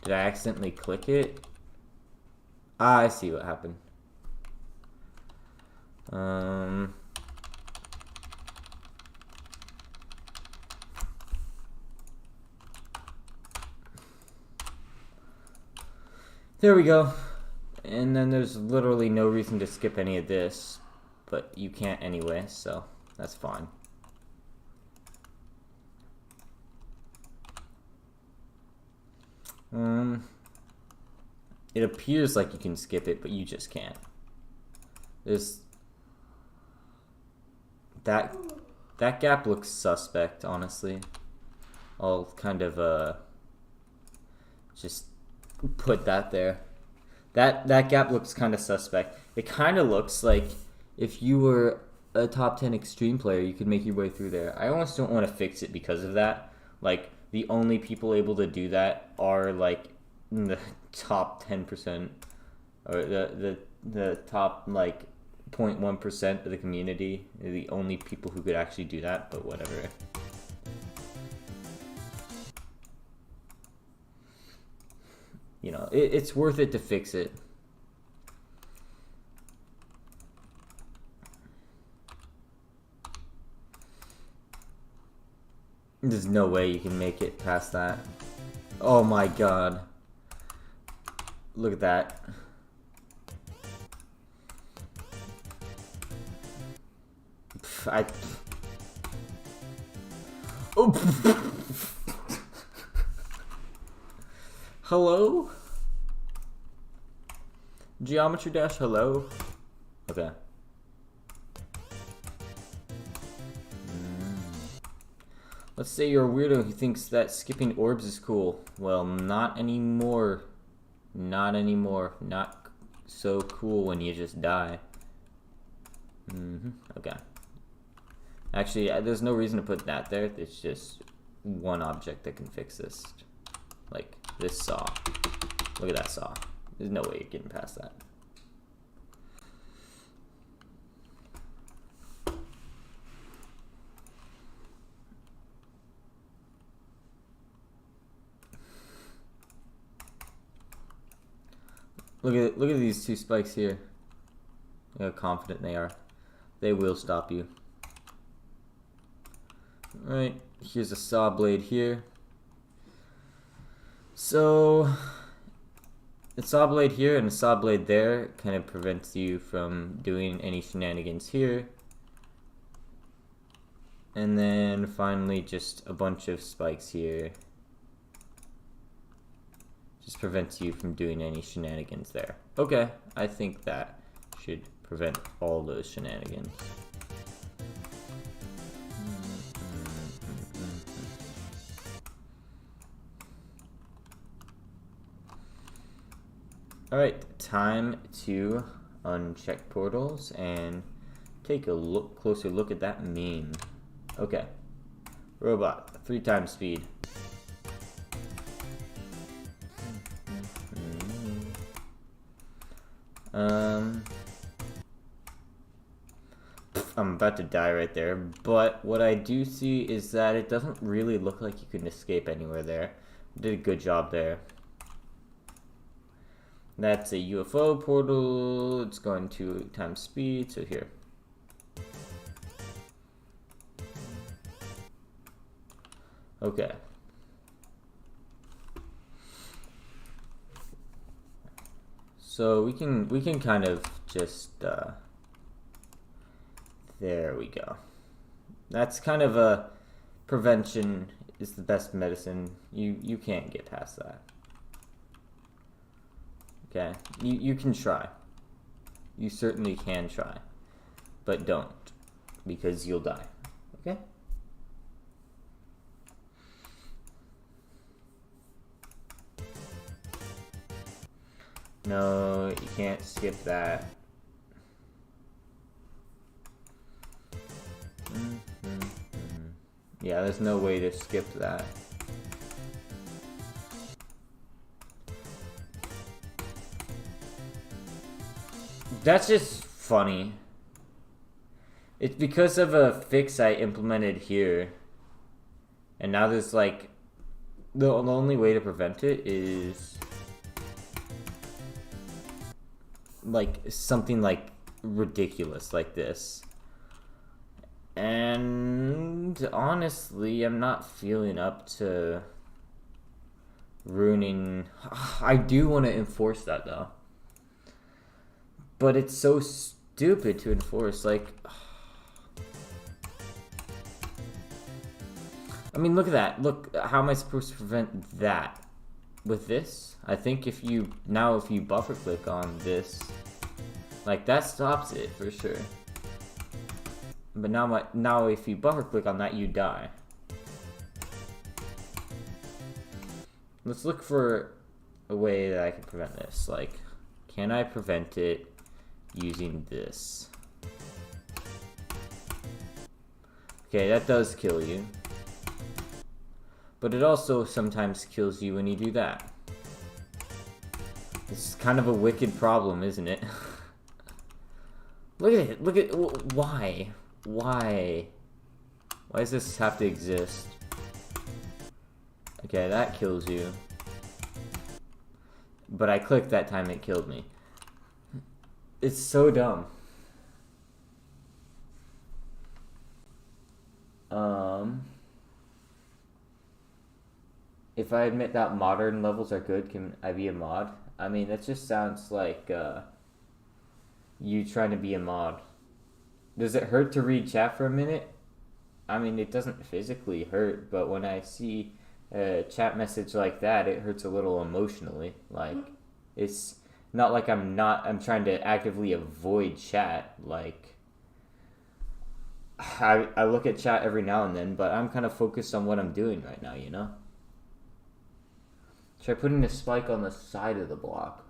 Did I accidentally click it? Ah, I see what happened. There we go. And then there's literally no reason to skip any of this, but you can't anyway, so that's fine. It appears like you can skip it, but you just can't. There's that gap looks suspect, honestly. I'll kind of just put that there. That gap looks kind of suspect. It kind of looks like if you were a top 10 extreme player, you could make your way through there. I almost don't want to fix it because of that. Like, the only people able to do that are like in the top 10% or the top like 0.1% of the community. They're the only people who could actually do that, but whatever. You know, it's worth it to fix it. There's no way you can make it past that. Oh my god. Look at that. Oh. Hello? Geometry Dash, hello? Okay. Let's say you're a weirdo who thinks that skipping orbs is cool. Well, not anymore. Not anymore. Not so cool when you just die. Okay. Actually, there's no reason to put that there. It's just one object that can fix this. Like, this saw. Look at that saw. There's no way you're getting past that. Look at these two spikes here. Look how confident they are. They will stop you. Alright, here's a saw blade here. So the saw blade here and the saw blade there kind of prevents you from doing any shenanigans here. And then finally just a bunch of spikes here. Just prevents you from doing any shenanigans there. Okay, I think that should prevent all those shenanigans. Alright, time to uncheck portals and take a closer look at that meme. Okay. Robot, 3 times speed. I'm about to die right there, but what I do see is that it doesn't really look like you can escape anywhere there. Did a good job there. That's a UFO portal. It's going to times speed, so here. Okay. So we can kind of just there we go. That's kind of a prevention is the best medicine. You can't get past that. Okay, you can try. You certainly can try, but don't, because you'll die. Okay. No, you can't skip that. Yeah, there's no way to skip that. That's just funny. It's because of a fix I implemented here. And now there's like... The only way to prevent it is... like something like ridiculous like this. And honestly, I'm not feeling up to ruining... I do want to enforce that though. But it's so stupid to enforce, like... I mean, look at that. Look, how am I supposed to prevent that? with this, I think if you buffer click on this, like that stops it for sure. But now if you buffer click on that, you die. Let's look for a way that I can prevent this. Like, can I prevent it using this? Okay, that does kill you. But it also sometimes kills you when you do that. It's kind of a wicked problem, isn't it? Look at it. Look at why? Why? Why does this have to exist? Okay, that kills you. But I clicked that time, it killed me. It's so dumb. If I admit that modern levels are good, can I be a mod? I mean, that just sounds like you trying to be a mod. Does it hurt to read chat for a minute? I mean, it doesn't physically hurt, but when I see a chat message like that, it hurts a little emotionally. Like, it's not like I'm trying to actively avoid chat. Like, I look at chat every now and then, but I'm kind of focused on what I'm doing right now, you know? Try putting a spike on the side of the block.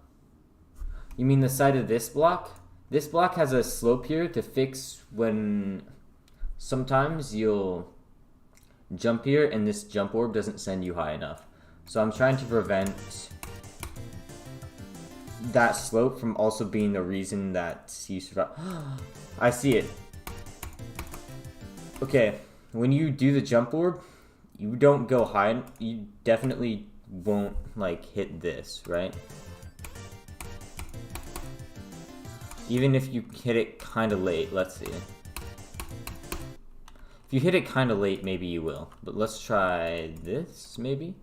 You mean the side of this block? This block has a slope here to fix when sometimes you'll jump here and this jump orb doesn't send you high enough. So I'm trying to prevent that slope from also being the reason that you survive. I see it. Okay, when you do the jump orb, you don't go high. You definitely won't like hit this, right? Even if you hit it kind of late, let's see. If you hit it kind of late, maybe you will. But let's try this, maybe?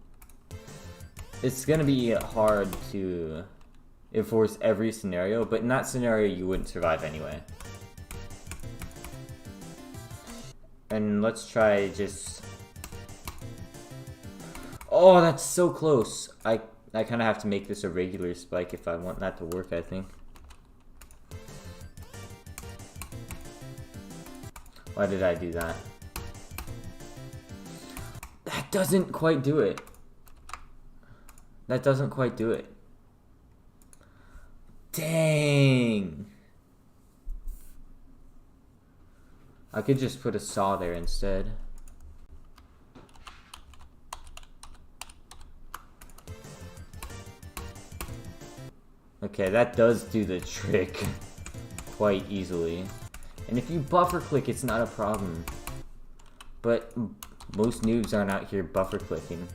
It's gonna be hard to enforce every scenario, but in that scenario, you wouldn't survive anyway. And let's try just... Oh, that's so close! I kind of have to make this a regular spike if I want that to work, I think. Why did I do that? That doesn't quite do it. That doesn't quite do it. Dang! I could just put a saw there instead. Okay, that does do the trick quite easily. And if you buffer click, it's not a problem. But most noobs aren't out here buffer clicking.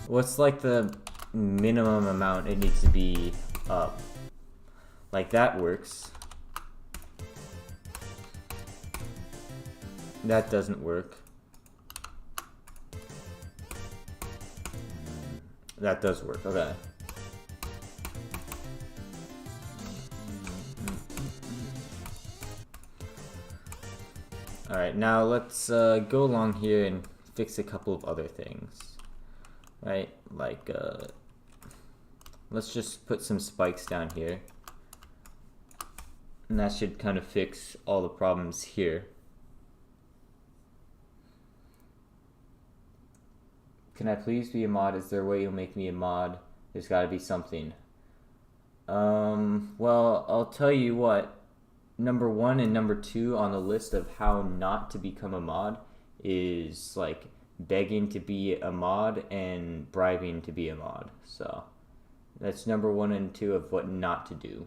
What's like the minimum amount it needs to be up? Like that works. That doesn't work. That does work, okay. Alright, now let's go along here and fix a couple of other things. Right, like, let's just put some spikes down here. And that should kind of fix all the problems here. Can I please be a mod? Is there a way you'll make me a mod? There's gotta be something. Well, I'll tell you what. Number 1 and number 2 on the list of how not to become a mod is like begging to be a mod and bribing to be a mod. So that's number 1 and 2 of what not to do.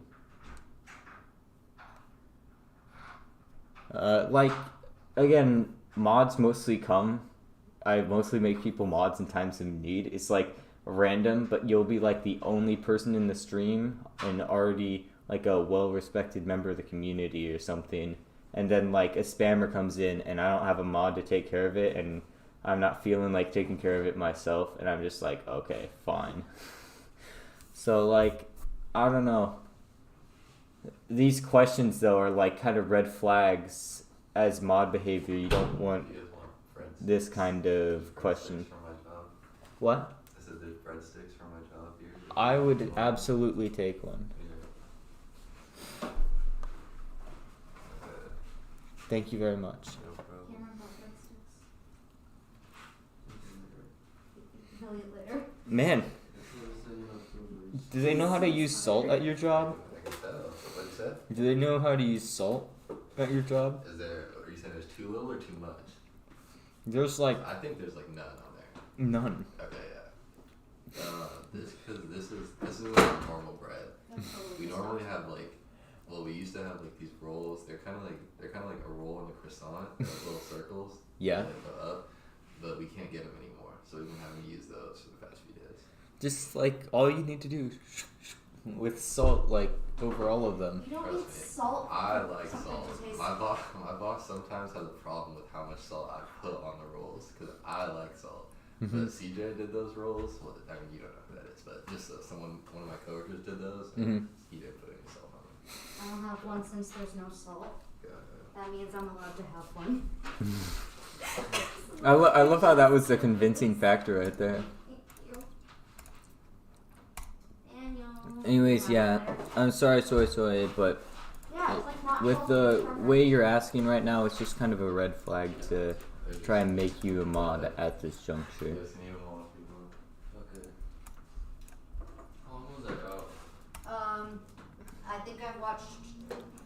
Like, again, mods mostly come. I mostly make people mods in times of need. It's like random, but you'll be like the only person in the stream and already like a well-respected member of the community or something, and then like a spammer comes in and I don't have a mod to take care of it, and I'm not feeling like taking care of it myself, and I'm just like, okay, fine. So like, I don't know. These questions though are like kind of red flags as mod behavior. You don't want this kind of question. What? I said there's breadsticks for my job here. I would absolutely take one. Yeah. Thank you very much. No problem. Can't remember breadsticks. Tell you later. Man, do they know how to use salt at your job? I can tell. What you said? Do they know how to use salt at your job? Are you saying there's too little or too much? There's like I think there's like none on there. none. Okay, yeah. This is like normal bread. We normally have like, well, we used to have like these rolls. They're kind of like a roll in a croissant, like little circles. Yeah. That go up, but we can't get them anymore, so we've been having to use those for the past few days. Just like all you need to do with salt, like over all of them. You don't Trust need me, salt. I like Something salt. to taste. My boss sometimes has a problem with how much salt I put on the rolls because I like salt. But CJ did those rolls. Well, I mean, you don't know who that is, but just one of my coworkers did those, and he didn't put any salt on them. I don't have one since there's no salt. Yeah. That means I'm allowed to have one. I love how that was the convincing factor right there. Daniel. Anyways, yeah, I'm sorry, but Yeah, it's like not with totally the perfect. way you're asking right now, it's just kind of a red flag to try and make you a mod at this juncture. Yes, and even more people. Okay. How long was that out? I think I watched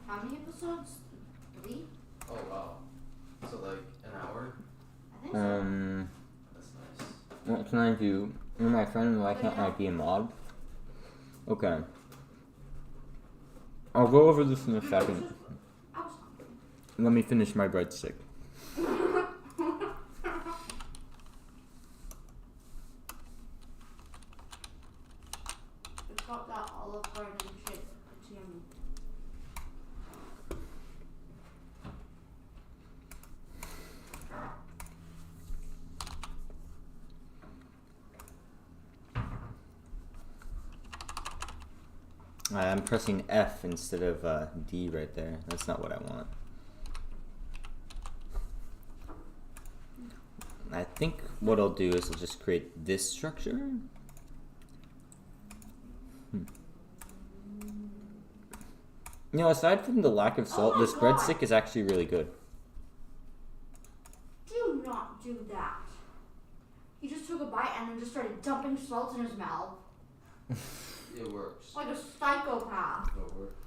how many episodes? 3? Oh wow. So like an hour? I think so. That's nice. What can I do? You're my friend, why can't I be a mod? Okay. I'll go over this in a second. I was hungry. Let me finish my breadstick. It's got that olive bread and shit. It's yummy. I'm pressing F instead of D right there. That's not what I want. I think what I'll do is I'll just create this structure. You know, aside from the lack of salt, my this God. breadstick is actually really good. Do not do that. He just took a bite and then just started dumping salt in his mouth. It works. Like a psychopath. It works.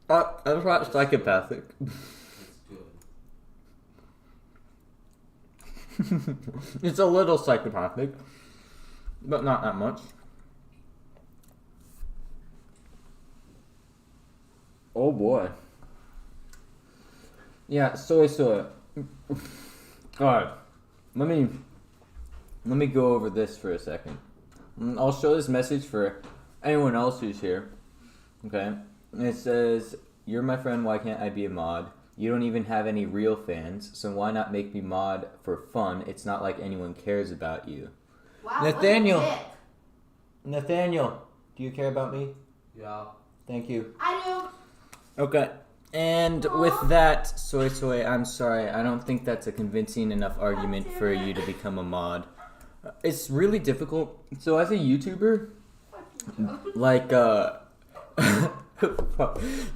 That's not psychopathic. It's good. It's a little psychopathic, but not that much. Oh boy. Yeah, soy. Alright. Let me go over this for a second. I'll show this message for anyone else who's here. Okay? And it says, "You're my friend, why can't I be a mod? You don't even have any real fans, so why not make me mod for fun? It's not like anyone cares about you." Wow, Nathaniel. what a dick. Nathaniel, do you care about me? Yeah. Thank you. I do. Okay. And with that, soy, I'm sorry. I don't think that's a convincing enough argument for you to become a mod. It's really difficult. So as a YouTuber, like,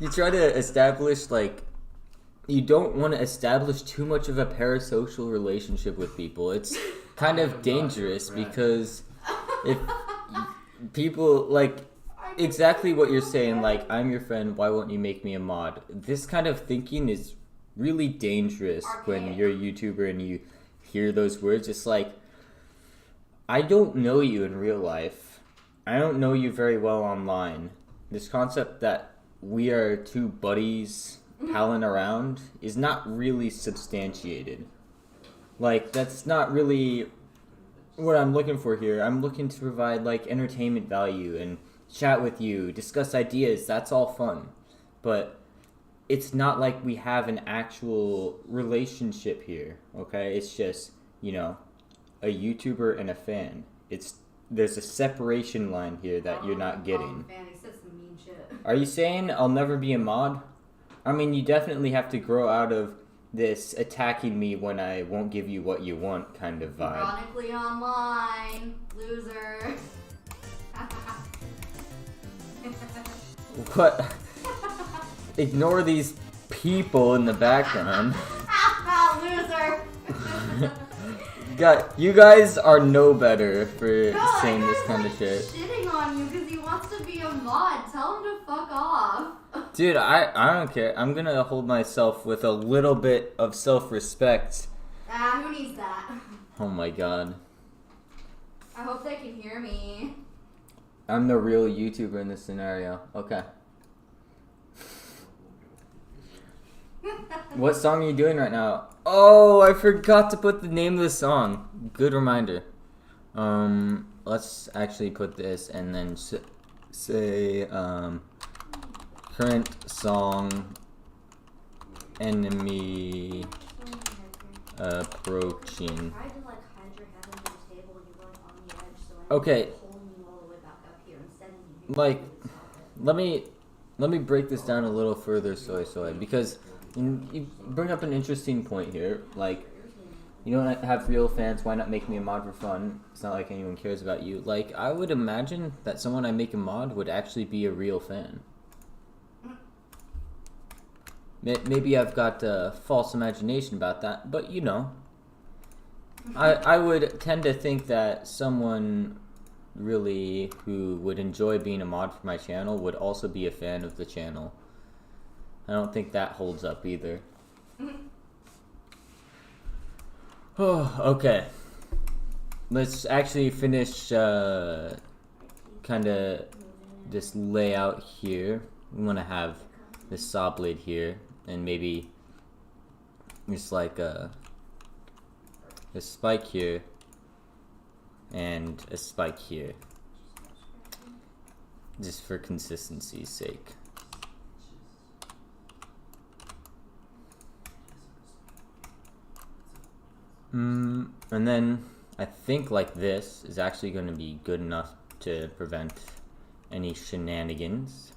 you try to establish, like, you don't want to establish too much of a parasocial relationship with people. It's kind of dangerous because if people, like, exactly what you're saying, like, I'm your friend, why won't you make me a mod? This kind of thinking is really dangerous when you're a YouTuber and you hear those words. It's like, I don't know you in real life. I don't know you very well online. This concept that we are two buddies palling around is not really substantiated. Like, that's not really what I'm looking for here. I'm looking to provide, like, entertainment value and chat with you, discuss ideas. That's all fun. But it's not like we have an actual relationship here, okay? It's just, you know, a YouTuber and a fan. There's a separation line here that you're not getting. Fanny said some mean shit. Are you saying I'll never be a mod? I mean, you definitely have to grow out of this attacking me when I won't give you what you want kind of vibe. Ironically online, loser. What? Ignore these people in the background. Loser. God, you guys are no better for No, saying that this guy's, kind like, of shit. shitting on you because he wants to be a mod. Tell him to fuck off. Dude, I don't care. I'm gonna hold myself with a little bit of self-respect. Who needs that? Oh my god. I hope they can hear me. I'm the real YouTuber in this scenario. Okay. What song are you doing right now? Oh, I forgot to put the name of the song. Good reminder. Let's actually put this and then say, current song, enemy approaching. I tried to like hide your head under the table and you're like on the edge, so I Okay. pulling you all the way back up here instead of you. Like, let me break this down a little further, soy, because you bring up an interesting point here. Like, you don't have real fans. Why not make me a mod for fun? It's not like anyone cares about you. Like, I would imagine that someone I make a mod would actually be a real fan. Maybe I've got a false imagination about that, but you know, I would tend to think that someone really who would enjoy being a mod for my channel would also be a fan of the channel. I don't think that holds up either. Oh, okay. Let's actually finish kind of this layout here. We want to have this saw blade here, and maybe just like a spike here and a spike here, just for consistency's sake. And then I think like this is actually going to be good enough to prevent any shenanigans.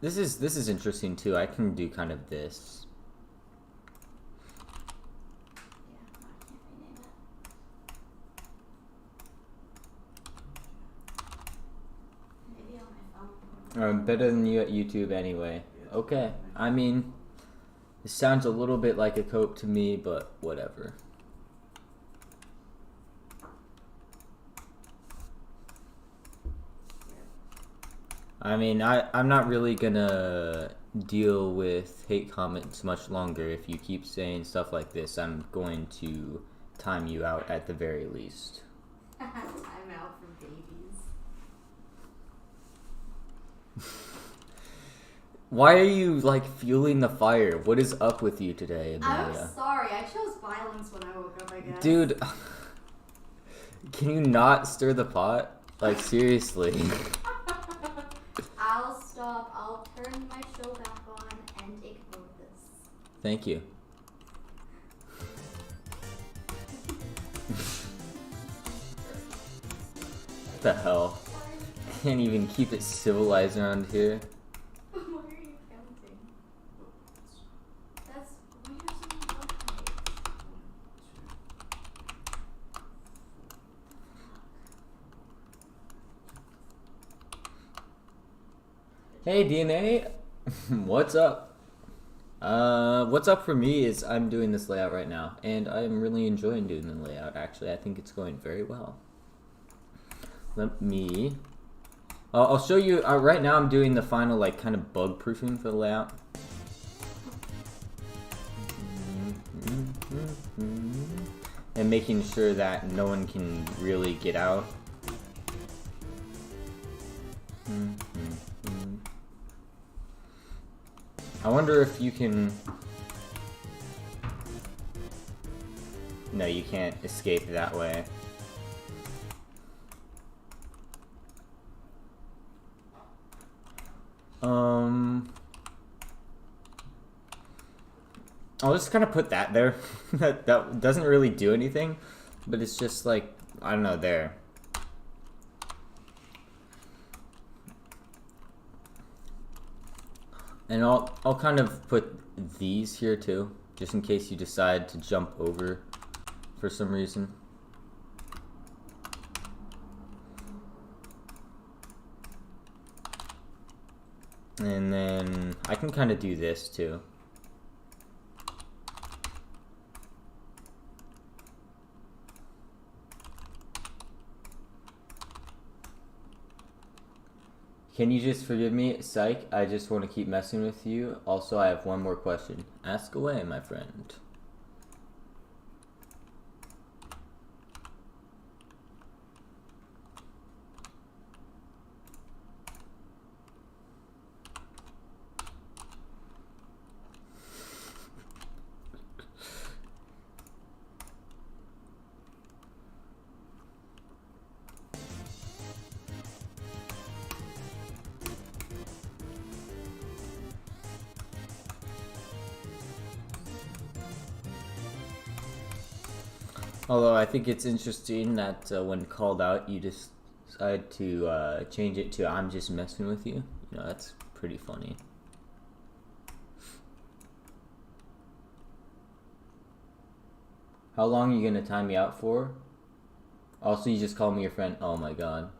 This is interesting too. I can do kind of this. I'm better than you at YouTube anyway. Okay. I mean, it sounds a little bit like a cope to me, but whatever. I mean, I'm not really gonna deal with hate comments much longer. If you keep saying stuff like this, I'm going to time you out at the very least. Time out for babies. Why are you, like, fueling the fire? What is up with you today, Amelia? I'm sorry. I chose violence when I woke up, I guess. Dude, can you not stir the pot? Like, seriously. I'll stop. I'll turn my show back on and ignore this. Thank you. What the hell? Can't even keep it civilized around here. Why are you counting? That's why you're so lucky. Hey DNA, what's up? What's up for me is I'm doing this layout right now, and I'm really enjoying doing the layout. Actually, I think it's going very well. Let me. I'll show you. Right now, I'm doing the final, like, kind of bug proofing for the layout. And making sure that no one can really get out. I wonder if you can... No, you can't escape that way. I'll just kind of put that there. that doesn't really do anything, but it's just like, I don't know, there. And I'll kind of put these here too, just in case you decide to jump over for some reason. And then I can kind of do this too. Can you just forgive me, psych? I just want to keep messing with you. Also, I have one more question. Ask away, my friend. Although I think it's interesting that when called out, you decide to change it to "I'm just messing with you." You know, that's pretty funny. How long are you gonna time me out for? Also, you just called me your friend. Oh my god.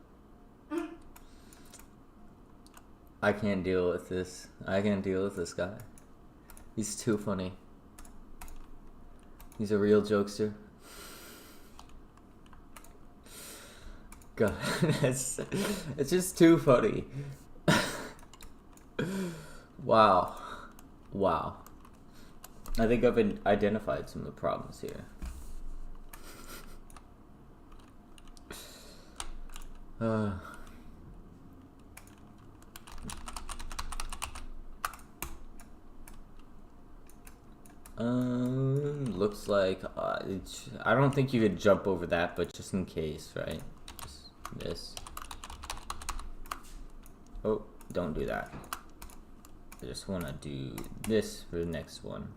I can't deal with this. I can't deal with this guy. He's too funny. He's a real jokester. God, it's just too funny. Wow. Wow. I think I've identified some of the problems here. Looks like I don't think you could jump over that, but just in case, right? Just this. Oh, don't do that. I just want to do this for the next one.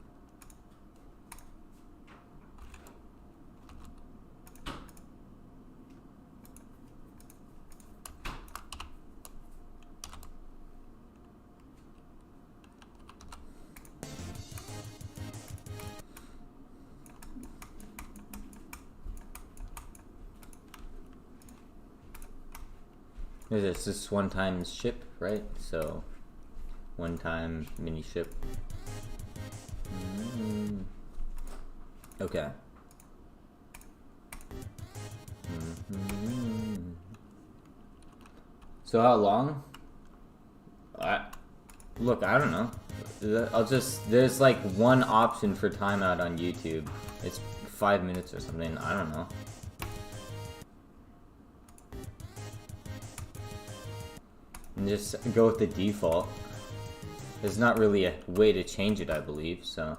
Is this one time ship, right? So, one time mini ship. Okay. So how long? Look, I don't know. There's like one option for timeout on YouTube. It's 5 minutes or something, I don't know. And just go with the default. There's not really a way to change it, I believe, so.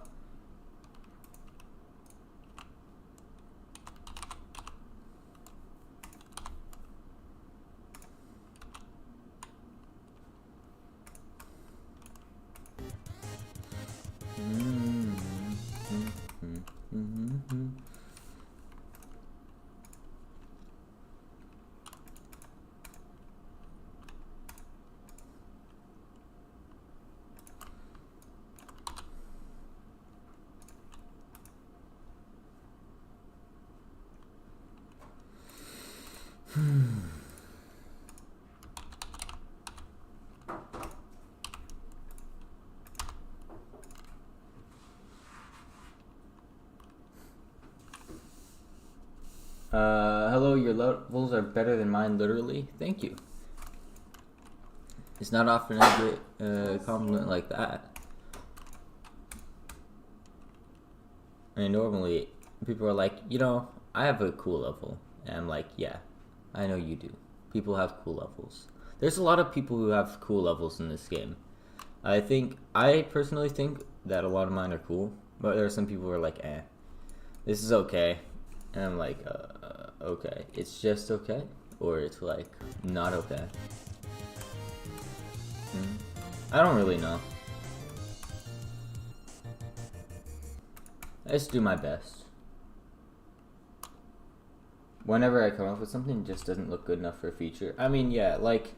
Hello, your levels are better than mine, literally. Thank you. It's not often I get a compliment like that. And normally, people are like, you know, I have a cool level. And I'm like, yeah, I know you do. People have cool levels. There's a lot of people who have cool levels in this game. I personally think that a lot of mine are cool. But there are some people who are like, this is okay. And I'm like, okay. It's just okay? Or it's like, not okay? I don't really know. I just do my best. whenever I come up with something, it just doesn't look good enough for a feature. I mean, yeah, like,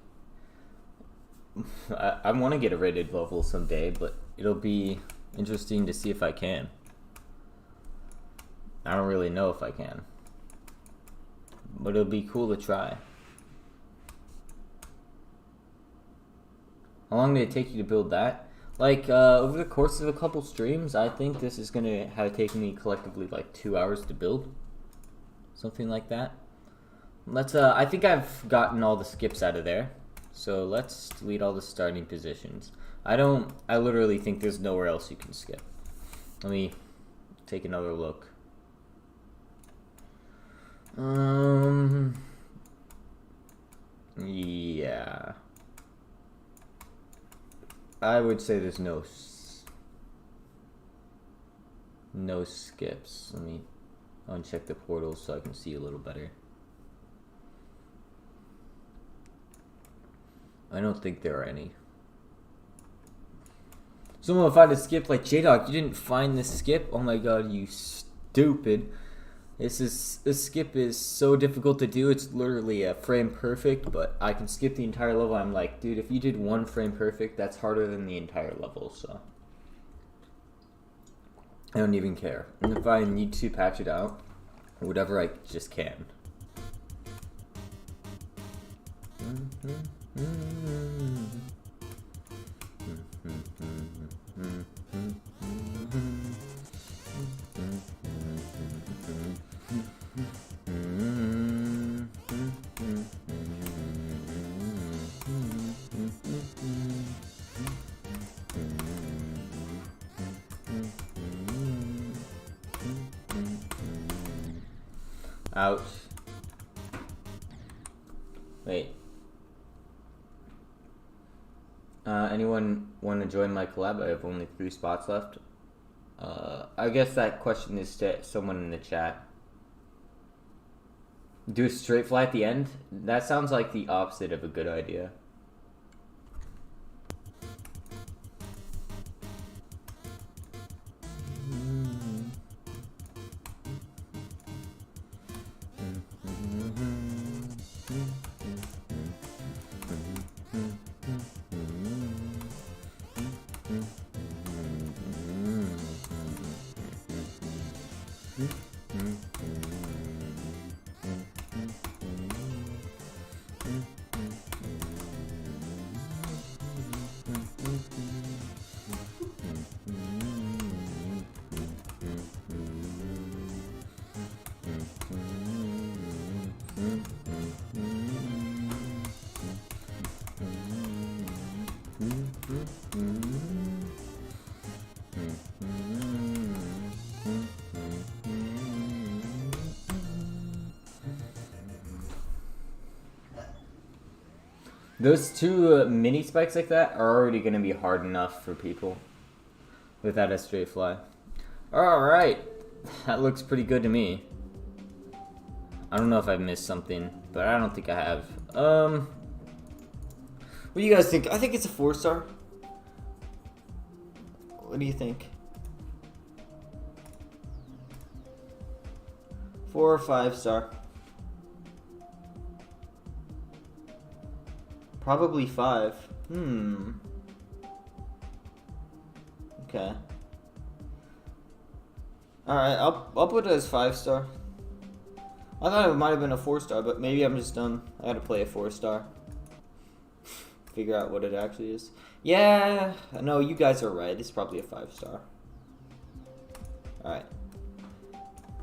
I want to get a rated level someday, but it'll be interesting to see if I can. I don't really know if I can, but it'll be cool to try. How long did it take you to build that? Like, over the course of a couple streams, I think this is gonna have taken me collectively like 2 hours to build. Something like that. Let's, I think I've gotten all the skips out of there. So let's delete all the starting positions. I literally think there's nowhere else you can skip. Let me take another look. Yeah. I would say there's no skips. Let me uncheck the portal so I can see a little better. I don't think there are any. Someone will find a skip like J-Dog. You didn't find this skip? Oh my god, you stupid. This skip is so difficult to do. It's literally a frame perfect, but I can skip the entire level. I'm like, dude, if you did one frame perfect, that's harder than the entire level, so I don't even care. And if I need to patch it out, whatever, I just can. Ouch. Wait. Anyone want to join my collab? I have only 3 spots left. I guess that question is to someone in the chat. Do a straight fly at the end? That sounds like the opposite of a good idea. Those 2 mini spikes like that are already going to be hard enough for people without a straight fly. Alright, that looks pretty good to me. I don't know if I've missed something, but I don't think I have. What do you guys think? I think it's a 4-star. What do you think? 4 or 5-star? Probably 5. Okay. Alright, I'll put it as 5-star. I thought it might have been a 4-star, but maybe I'm just dumb. I gotta play a 4-star. Figure out what it actually is. Yeah, no, you guys are right. It's probably a 5-star. Alright.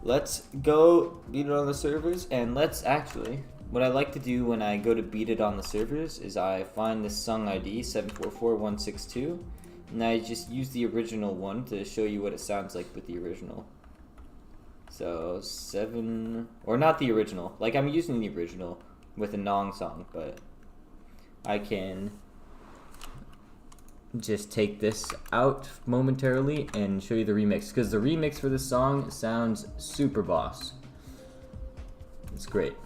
Let's go beat it on the servers, and let's actually... What I like to do when I go to beat it on the servers is I find this song ID, 744162, and I just use the original one to show you what it sounds like with the original. So, or not the original, like I'm using the original with a Nong song, but I can just take this out momentarily and show you the remix, because the remix for this song sounds super boss. It's great.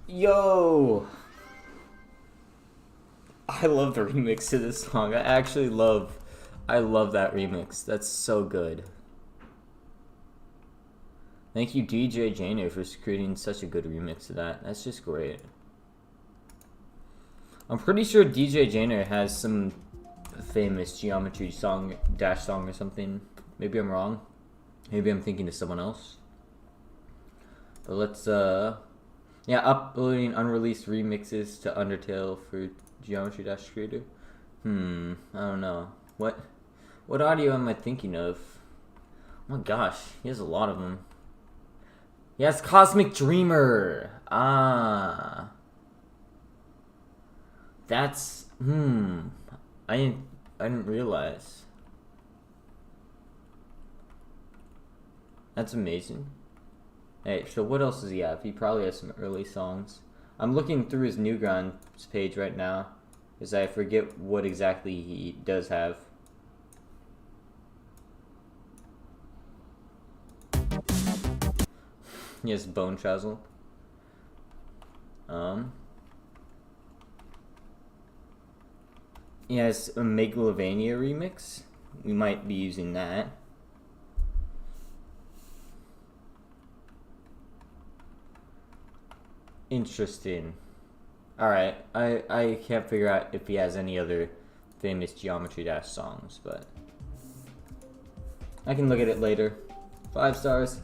Yo! I love the remix to this song. I love that remix. That's so good. Thank you, DJ Janer, for creating such a good remix of that. That's just great. I'm pretty sure DJ Janer has some famous Geometry song, Dash song or something. Maybe I'm wrong. Maybe I'm thinking of someone else. But let's, yeah, uploading unreleased remixes to Undertale for Geometry Dash Creator. I don't know. What audio am I thinking of? Oh my gosh, he has a lot of them. Yes, Cosmic Dreamer. Ah. That's, I didn't realize. That's amazing. Hey, so what else does he have? He probably has some early songs. I'm looking through his Newgrounds page right now, because I forget what exactly he does have. He has Bone Trazzle. He has a Megalovania remix. We might be using that. Interesting. Alright, I can't figure out if he has any other famous Geometry Dash songs, but I can look at it later. 5 stars.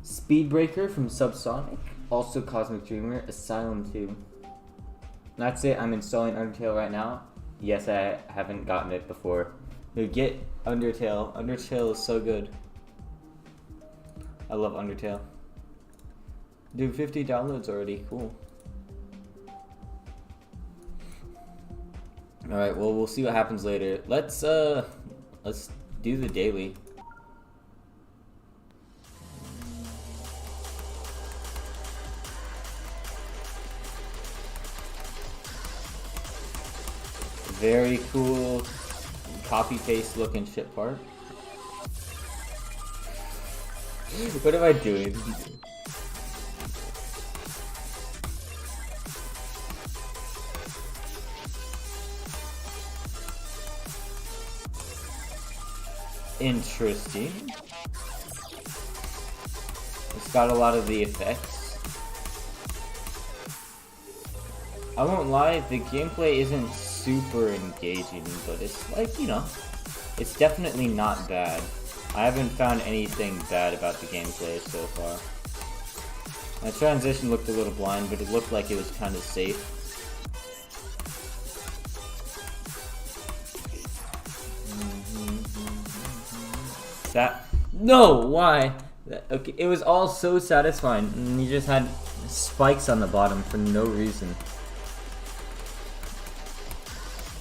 Speedbreaker from Subsonic. Also Cosmic Dreamer. Asylum 2. That's it. I'm installing Undertale right now. Yes, I haven't gotten it before. Dude, get Undertale. Undertale is so good. I love Undertale. Dude, 50 downloads already. Cool. Alright, well, we'll see what happens later. Let's do the daily. Very cool copy-paste looking ship part. What am I doing? Interesting. It's got a lot of the effects. I won't lie, the gameplay isn't super engaging, but it's like, you know, it's definitely not bad. I haven't found anything bad about the gameplay so far. My transition looked a little blind, but it looked like it was kind of safe. No, why? Okay, it was all so satisfying, and you just had spikes on the bottom for no reason.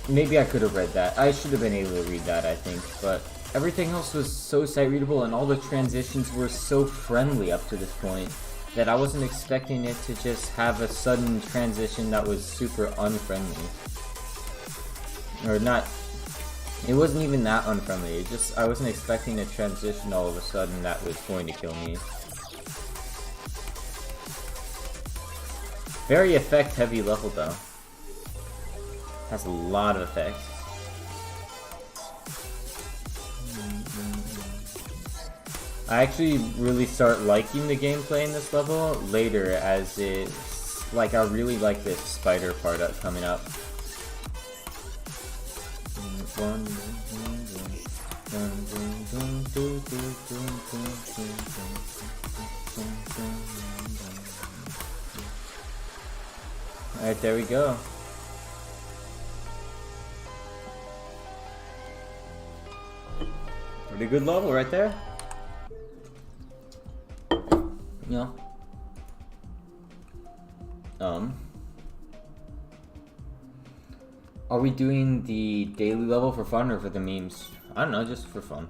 Maybe I could have read that. I should have been able to read that, I think, but everything else was so sight readable, and all the transitions were so friendly up to this point that I wasn't expecting it to just have a sudden transition that was super unfriendly. Or not. It wasn't even that unfriendly. It just, I wasn't expecting a transition all of a sudden that was going to kill me. Very effect heavy level though. Has a lot of effects. I actually really start liking the gameplay in this level later, as it's like I really like this spider part coming up. Alright, there we go. Pretty good level right there. Yeah. Are we doing the daily level for fun or for the memes? I don't know, just for fun.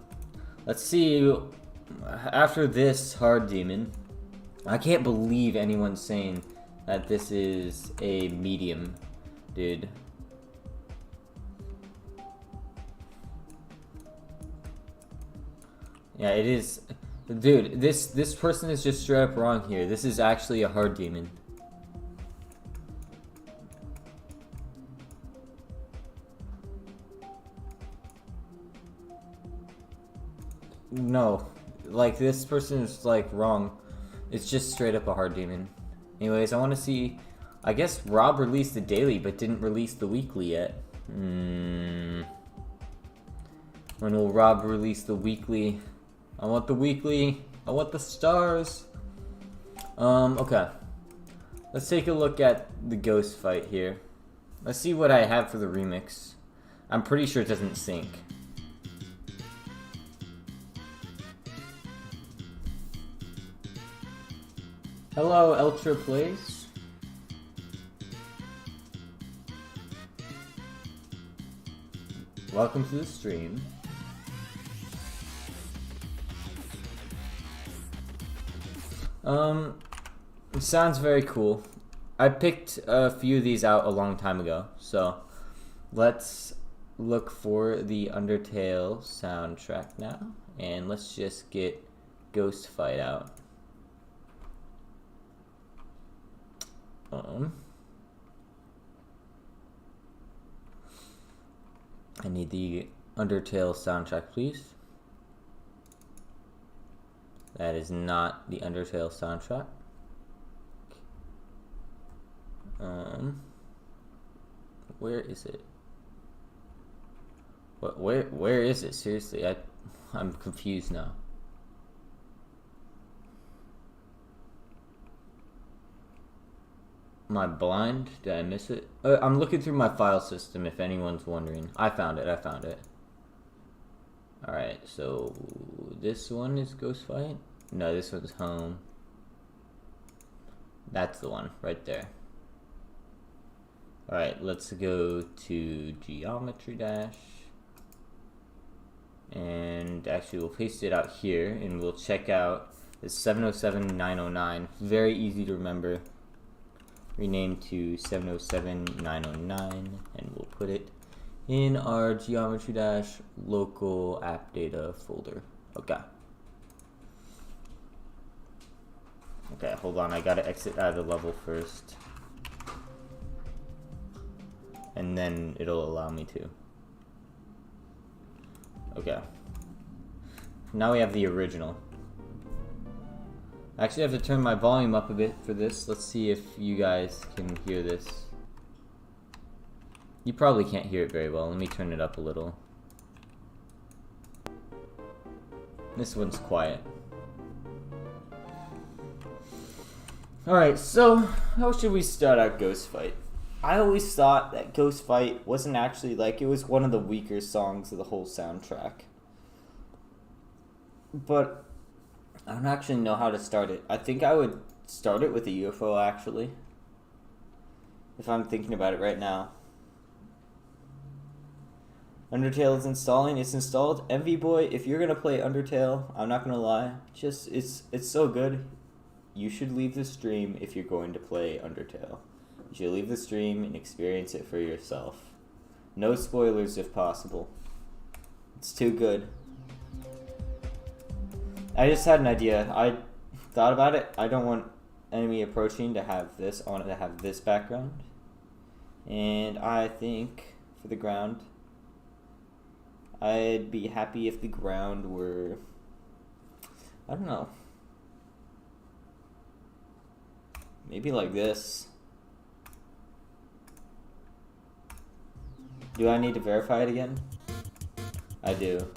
Let's see. After this hard demon, I can't believe anyone's saying that this is a medium, dude. Yeah, it is. Dude, this person is just straight up wrong here. This is actually a hard demon. No. Like, this person is, like, wrong. It's just straight up a hard demon. Anyways, I want to see... I guess Rob released the daily, but didn't release the weekly yet. When will Rob release the weekly? I want the weekly. I want the stars. Okay. Let's take a look at the ghost fight here. Let's see what I have for the remix. I'm pretty sure it doesn't sync. Hello, Ultra Plays. Welcome to the stream. It sounds very cool. I picked a few of these out a long time ago, so let's look for the Undertale soundtrack now, and let's just get Ghost Fight out. I need the Undertale soundtrack, please. That is not the Undertale soundtrack. Where is it? What? Where is it? Seriously, I'm confused now. Am I blind? Did I miss it? I'm looking through my file system if anyone's wondering. I found it. Alright, so this one is Ghost Fight? No, this one's Home. That's the one, right there. Alright, let's go to Geometry Dash. And actually we'll paste it out here and we'll check out the 707-909. Very easy to remember. Rename to 707-909 and we'll put it in our Geometry Dash local app data folder. Okay. Okay, hold on, I gotta exit out of the level first. And then it'll allow me to. Okay. Now we have the original. I actually have to turn my volume up a bit for this. Let's see if you guys can hear this. You probably can't hear it very well. Let me turn it up a little. This one's quiet. Alright, so how should we start out Ghost Fight? I always thought that Ghost Fight wasn't actually like, it was one of the weaker songs of the whole soundtrack. But I don't actually know how to start it. I think I would start it with a UFO actually. If I'm thinking about it right now. Undertale is installing. It's installed. MV Boy, if you're gonna play Undertale, I'm not gonna lie, just it's so good. You should leave the stream if you're going to play Undertale. You should leave the stream and experience it for yourself. No spoilers if possible. It's too good. I just had an idea. I thought about it. I don't want enemy approaching to have this. I want it to have this background. And I think for the ground, I'd be happy if the ground were, I don't know, maybe like this. Do I need to verify it again? I do.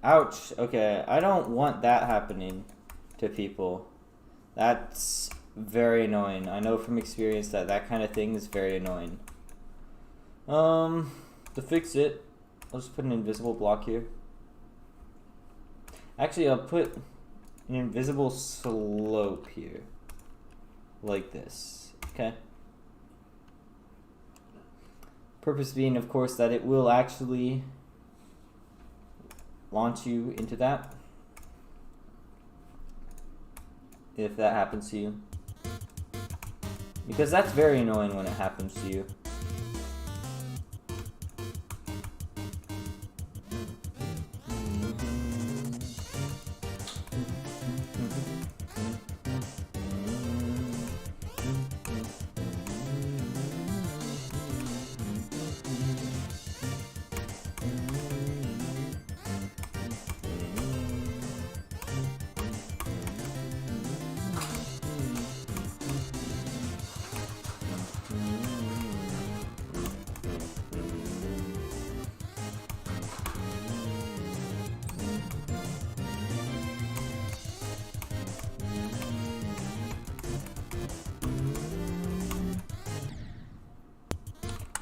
Ouch. Okay, I don't want that happening to people. That's very annoying. I know from experience that that kind of thing is very annoying. To fix it, I'll just put an invisible block here. Actually, I'll put an invisible slope here. Like this. Okay? Purpose being, of course, that it will actually launch you into that. If that happens to you. Because that's very annoying when it happens to you.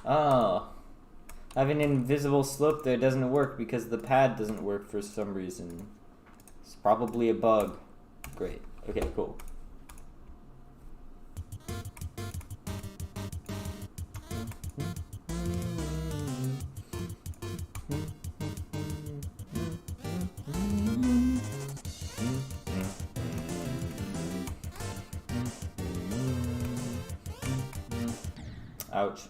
Oh, having an invisible slope there doesn't work because the pad doesn't work for some reason. It's probably a bug. Great. Okay, cool. Ouch.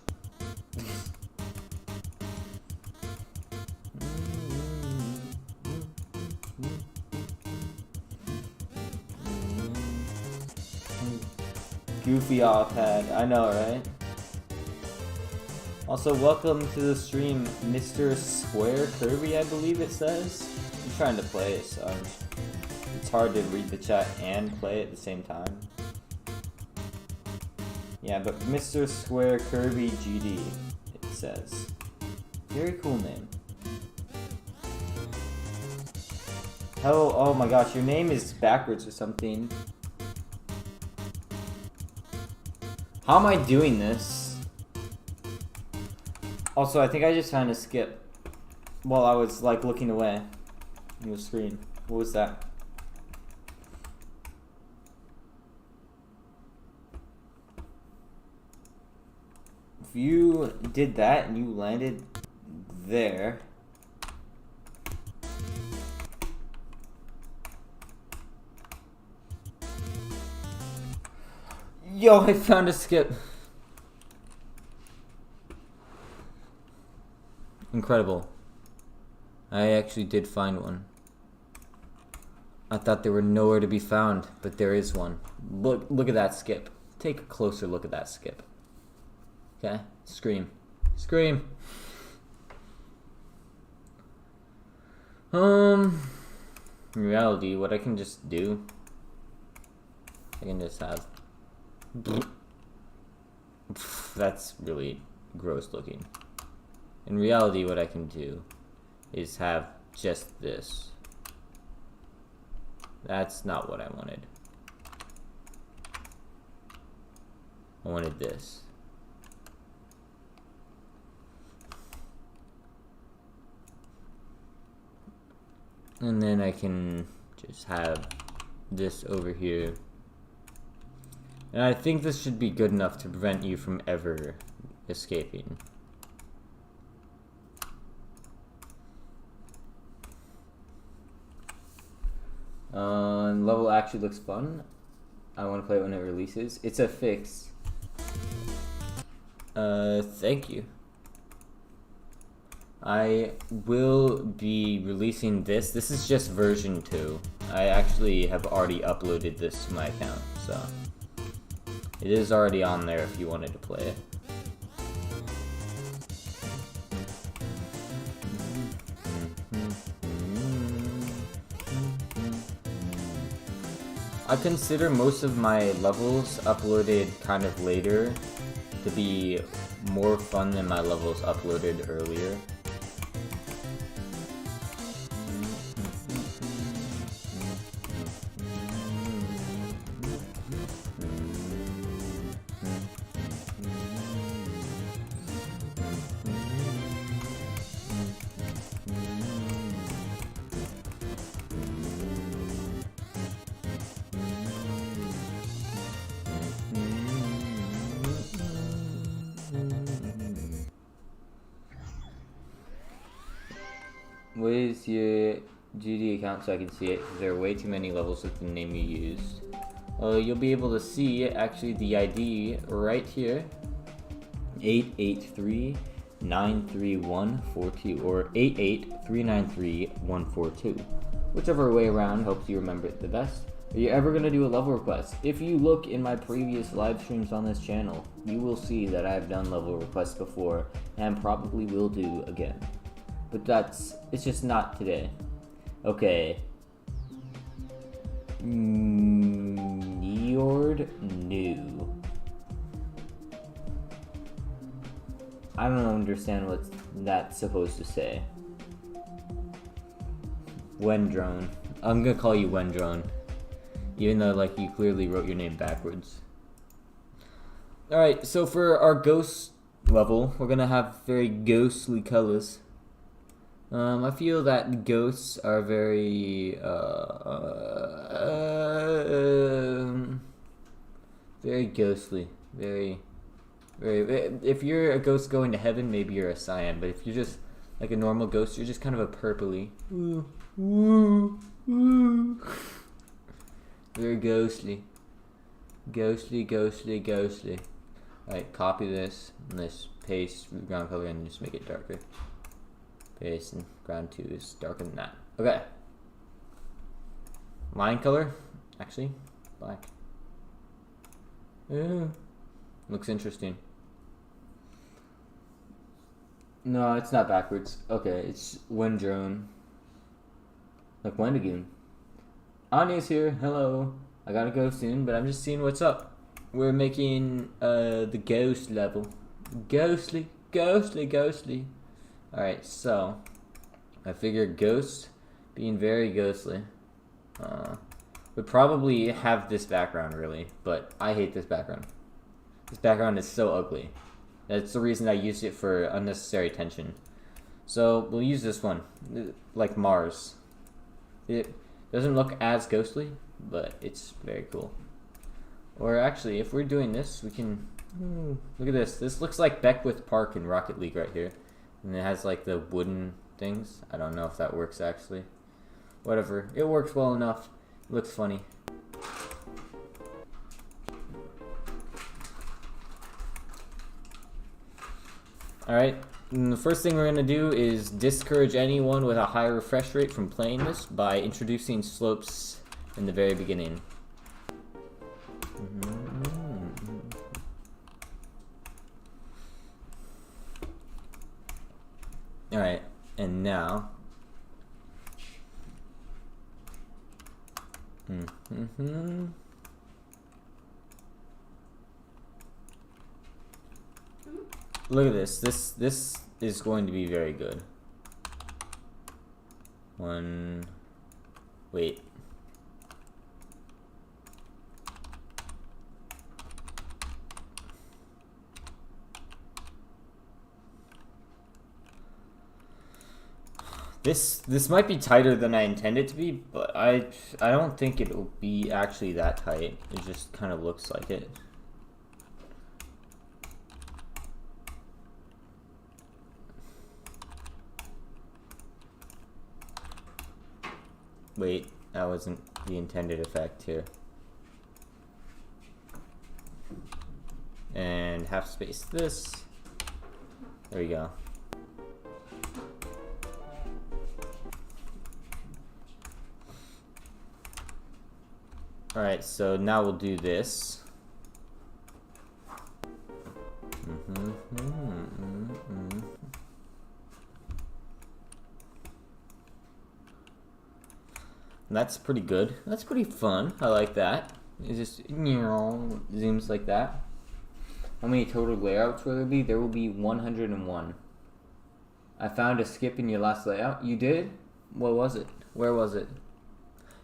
Goofy off pad. I know, right? Also, welcome to the stream, Mr. Square Kirby, I believe it says. I'm trying to play, so it's hard to read the chat and play at the same time. Yeah, but Mr. Square Kirby GD, it says. Very cool name. Oh my gosh, your name is backwards or something. How am I doing this? Also, I think I just found a skip while I was like looking away in the screen. What was that? If you did that and you landed there. Yo, I found a skip. Incredible. I actually did find one. I thought they were nowhere to be found, but there is one. Look at that skip. Take a closer look at that skip. Okay? Scream. Scream. In reality, what I can just do, I can just have. That's really gross looking. In reality, what I can do is have just this. That's not what I wanted. I wanted this. And then I can just have this over here. And I think this should be good enough to prevent you from ever escaping. Level actually looks fun. I want to play it when it releases. It's a fix. Thank you. I will be releasing this. This is just version 2. I actually have already uploaded this to my account, so it is already on there if you wanted to play it. I consider most of my levels uploaded kind of later to be more fun than my levels uploaded earlier. What is your GD account so I can see it? Because there are way too many levels with the name you used. You'll be able to see actually the ID right here. 883-93142 or 88393-142. Whichever way around helps you remember it the best. Are you ever going to do a level request? If you look in my previous live streams on this channel, you will see that I've done level requests before and probably will do again. But it's just not today. Okay. Neord new. I don't understand what that's supposed to say. Wendrone. I'm gonna call you Wendrone. Even though, like, you clearly wrote your name backwards. Alright, so for our ghost level, we're gonna have very ghostly colors. I feel that ghosts are very, very ghostly. Very, if you're a ghost going to heaven, maybe you're a cyan, but if you're just like a normal ghost, you're just kind of a purpley. Very ghostly. Ghostly. Alright, copy this, and let's paste ground color and just make it darker. Paste, and ground 2 is darker than that. Okay. Line color, actually, black. Ooh. Looks interesting. No, it's not backwards. Okay, it's Wendrone. Like Wendigoon. Anya's here. Hello. I gotta go soon, but I'm just seeing what's up. We're making the ghost level. Ghostly. Alright, so I figure ghosts being very ghostly would probably have this background really, but I hate this background. This background is so ugly. That's the reason I used it for unnecessary tension. So we'll use this one, like Mars. It doesn't look as ghostly, but it's very cool. Or actually, if we're doing this, we can... look at this. This looks like Beckwith Park in Rocket League right here. And it has like the wooden things. I don't know if that works actually. Whatever. It works well enough. It looks funny. Alright, the first thing we're going to do is discourage anyone with a high refresh rate from playing this by introducing slopes in the very beginning. Alright, and now... Look at this. This is going to be very good. Wait. This might be tighter than I intended it to be, but I don't think it will be actually that tight. It just kind of looks like it. Wait, that wasn't the intended effect here. And half space this. There we go. Alright, so now we'll do this. That's pretty good. That's pretty fun. I like that. It just zooms like that. How many total layouts will there be? There will be 101. I found a skip in your last layout. You did? What was it? Where was it?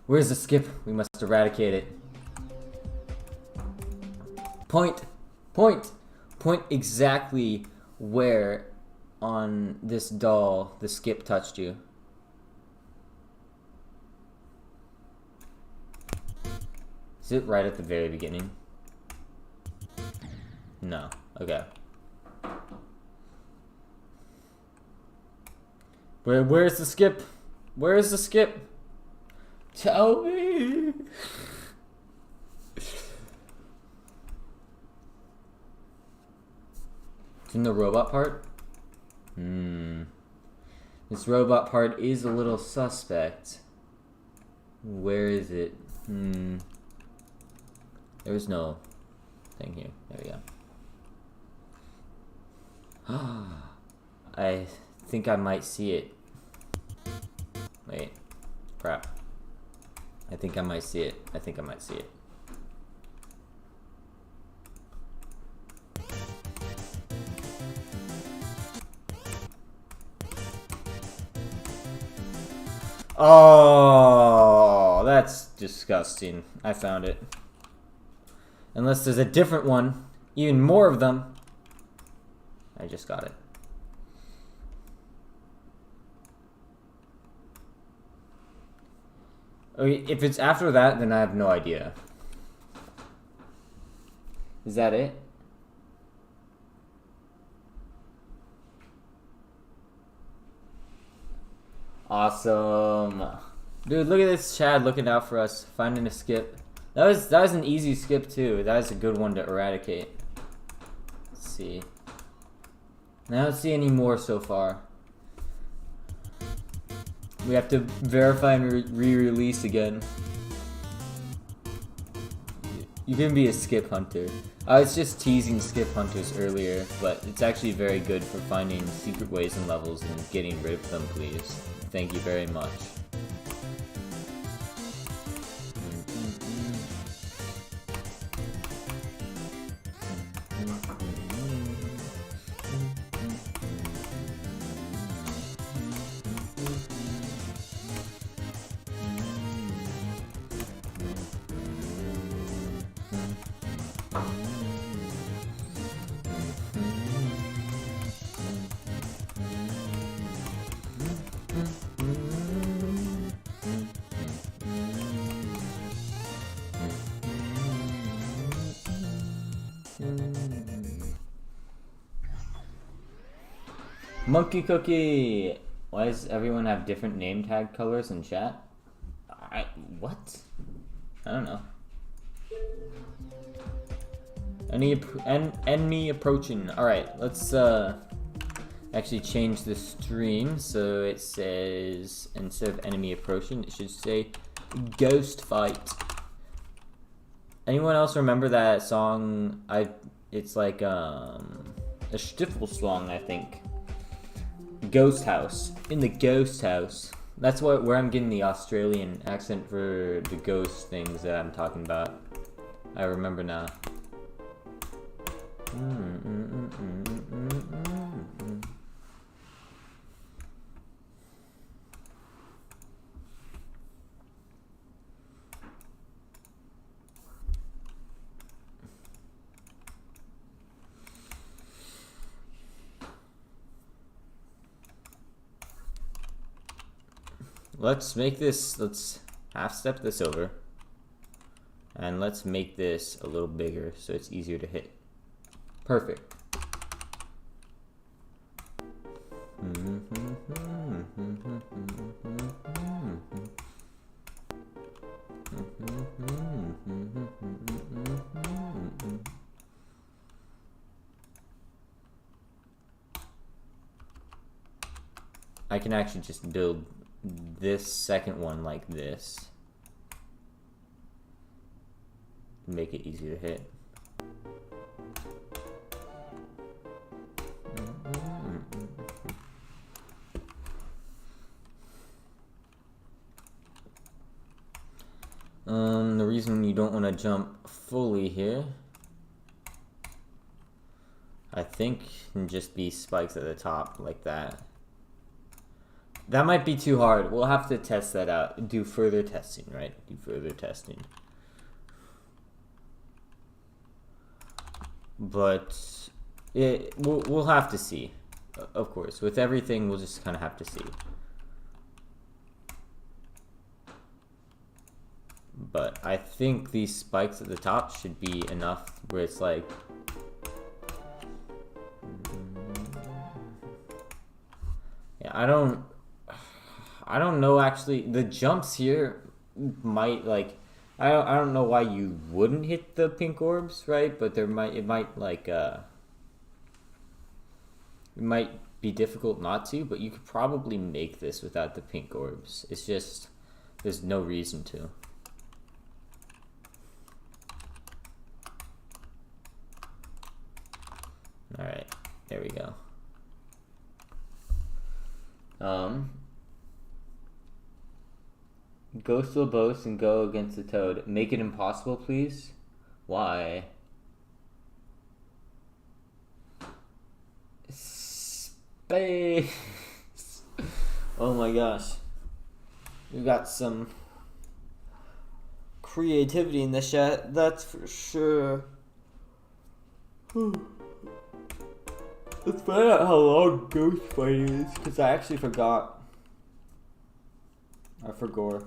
Where's the skip? We must eradicate it. Point exactly where on this doll the skip touched you. Is it right at the very beginning? No. Okay. Where's the skip? Where's the skip? Tell me. It's in the robot part? This robot part is a little suspect. Where is it? There's no thing here. There we go. I think I might see it. Wait. Crap. I think I might see it. I think I might see it. Oh, that's disgusting. I found it. Unless there's a different one. Even more of them. I just got it. Okay, if it's after that, then I have no idea. Is that it? Awesome. Dude, look at this Chad looking out for us, finding a skip. That was an easy skip too. That was a good one to eradicate. Let's see. I don't see any more so far. We have to verify and re-release again. You can be a skip hunter. I was just teasing skip hunters earlier, but it's actually very good for finding secret ways and levels and getting rid of them, please. Thank you very much. Monkey Cookie! Why does everyone have different name tag colors in chat? What? I don't know. Enemy approaching. Alright, let's actually change the stream so it says, instead of enemy approaching, it should say ghost fight. Anyone else remember that song? It's like a Stiefel song, I think. Ghost house. In the ghost house. That's where I'm getting the Australian accent for the ghost things that I'm talking about. I remember now. Let's make this, let's half step this over. And let's make this a little bigger so it's easier to hit. Perfect. I can actually just build this second one like this. Make it easier to hit. The reason you don't want to jump fully here, I think, can just be spikes at the top like that. That might be too hard. We'll have to test that out. Do further testing, right? Do further testing. But we'll have to see. Of course, with everything, we'll just kind of have to see. But I think these spikes at the top should be enough where it's like... Yeah, I don't I don't know actually. The jumps here might like I don't know why you wouldn't hit the pink orbs, right? But it might like it might be difficult not to, but you could probably make this without the pink orbs. It's just there's no reason to. All right, there we go. Go slow boast and go against the toad. Make it impossible, please. Why? Space. Oh my gosh. We got some creativity in the chat, that's for sure. Let's find out how long ghost fighting is, because I actually forgot. I forgot.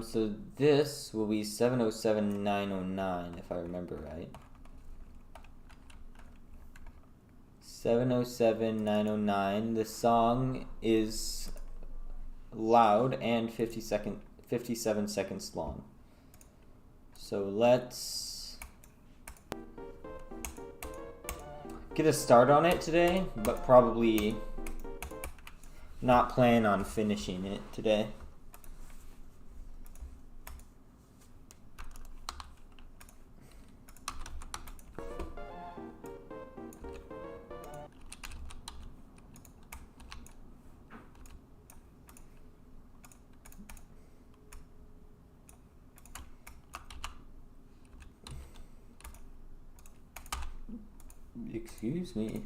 So this will be 707-909 if I remember right. 707-909. The song is loud and 57 seconds long. So let's get a start on it today, but probably not plan on finishing it today. Excuse me.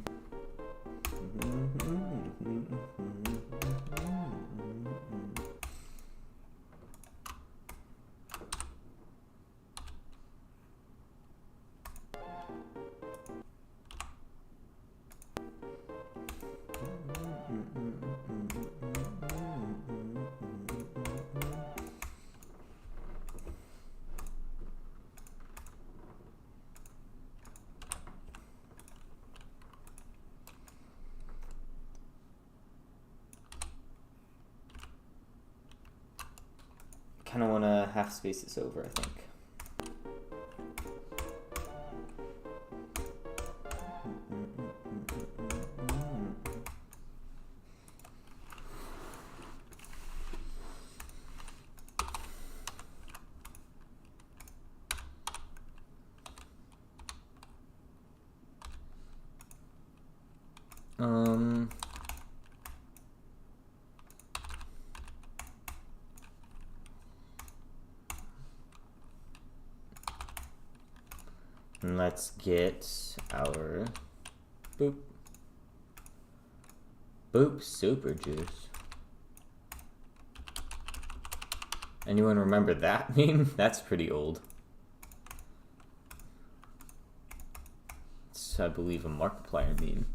Kind of want to half space this over, I think. And let's get our boop super juice. Anyone remember that meme? That's pretty old. It's, I believe, a Markiplier meme.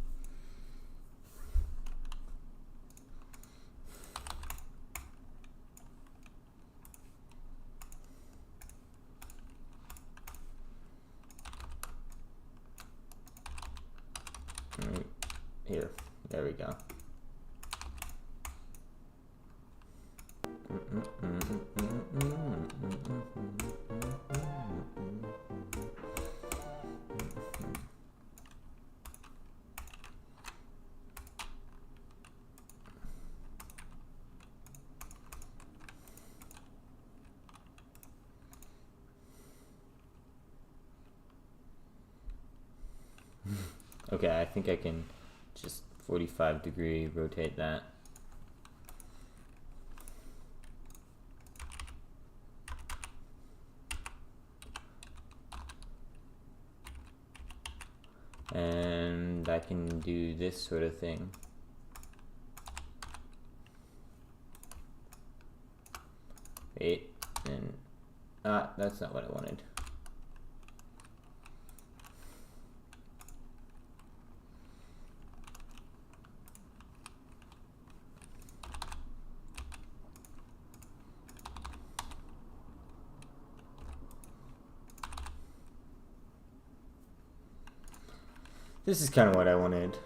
Here, there we go. Okay, I think I can just 45-degree rotate that. And I can do this sort of thing. Wait, and that's not what I wanted. This is kind of what I wanted.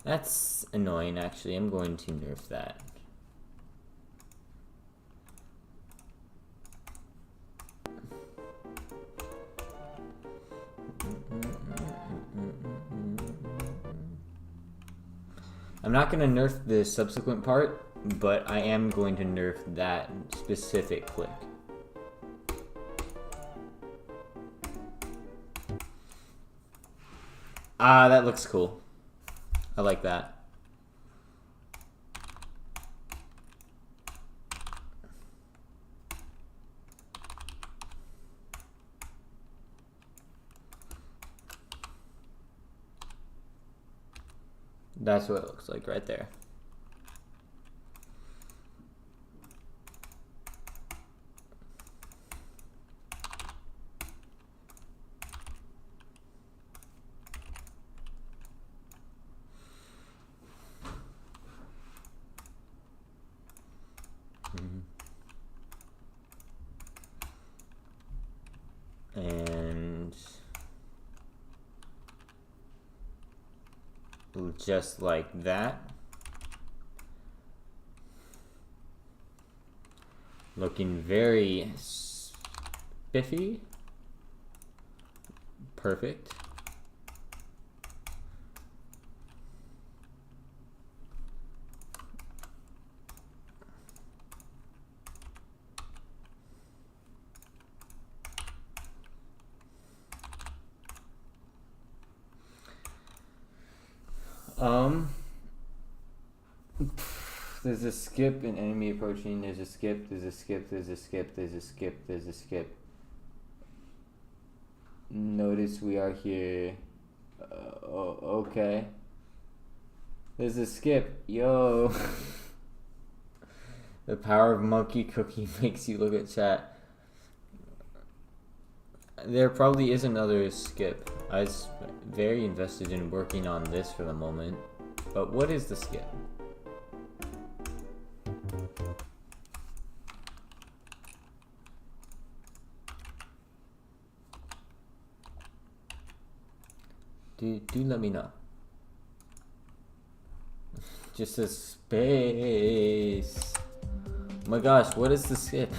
That's annoying, actually. I'm going to nerf that. I'm not going to nerf the subsequent part, but I am going to nerf that specific click. Ah, that looks cool. I like that. That's what it looks like right there. And just like that. Looking very spiffy. Perfect. There's a skip, an enemy approaching, there's a skip, there's a skip, there's a skip, there's a skip, there's a skip. Notice we are here. Okay. There's a skip. Yo. The power of monkey cookie makes you look at chat. There probably is another skip. I was very invested in working on this for the moment. But what is the skip? Do let me know. Just a space. Oh my gosh, what is the skip?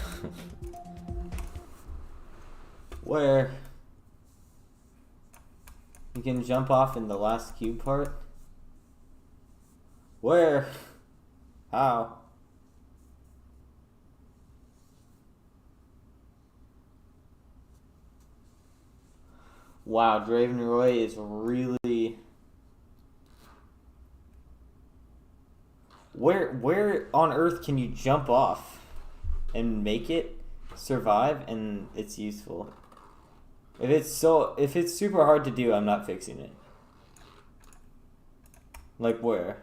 Where? You can jump off in the last cube part? Where? How? Wow, Draven Roy is really... Where on earth can you jump off and make it survive and it's useful? If it's super hard to do, I'm not fixing it. Like where?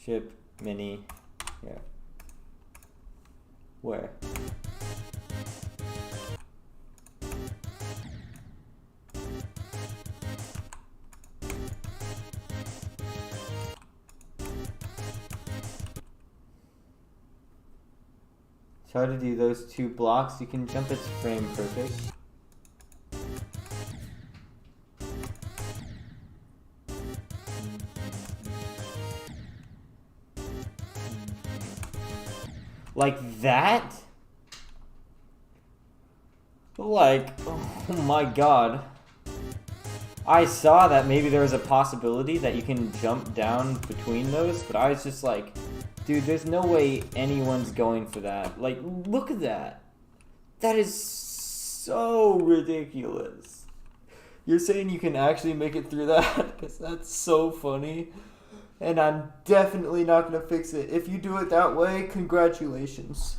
Ship, mini, yeah. Where? Try to do those two blocks. You can jump its frame perfect. Like that? Like, oh my god. I saw that maybe there was a possibility that you can jump down between those, but I was just like, dude, there's no way anyone's going for that. Like, look at that. That is so ridiculous. You're saying you can actually make it through that? Because that's so funny. And I'm definitely not going to fix it. If you do it that way, congratulations.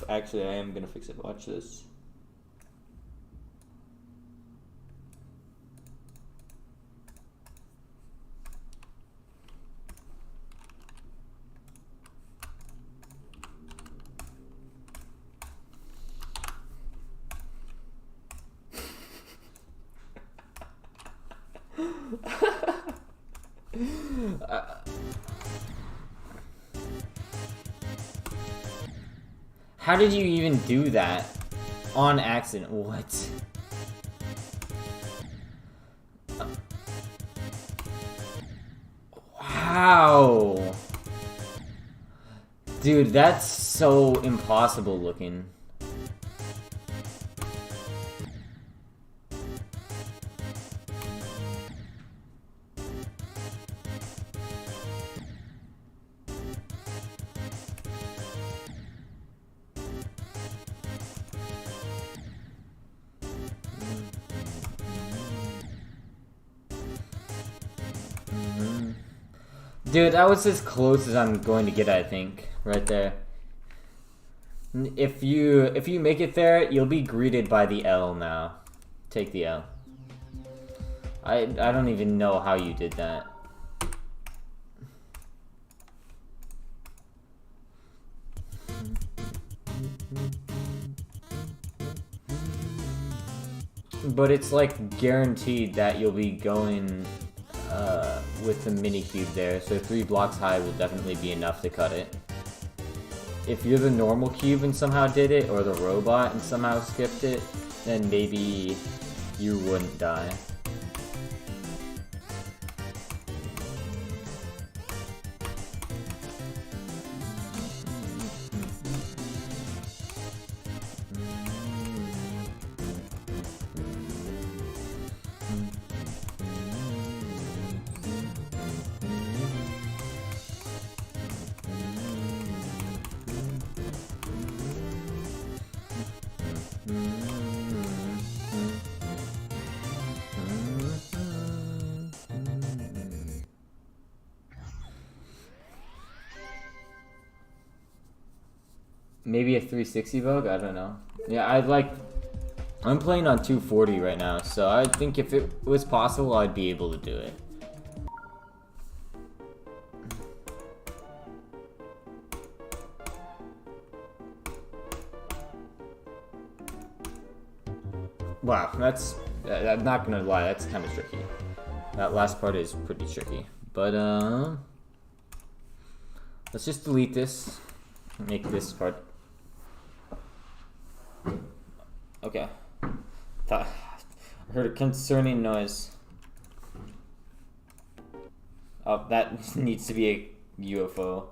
Actually, I am going to fix it. Watch this. How did you even do that? On accident. What? Wow. Dude, that's so impossible looking. Dude, that was as close as I'm going to get, I think. Right there. If you make it there, you'll be greeted by the L now. Take the L. I don't even know how you did that. But it's like guaranteed that you'll be going with the mini cube there, so 3 blocks high will definitely be enough to cut it. If you're the normal cube and somehow did it, or the robot and somehow skipped it, then maybe you wouldn't die. Maybe a 360 Vogue? I don't know. Yeah, I'm playing on 240 right now, so I think if it was possible, I'd be able to do it. Wow, I'm not gonna lie, that's kind of tricky. That last part is pretty tricky. But, let's just delete this. Make this part. Okay. I heard a concerning noise. Oh, that needs to be a UFO.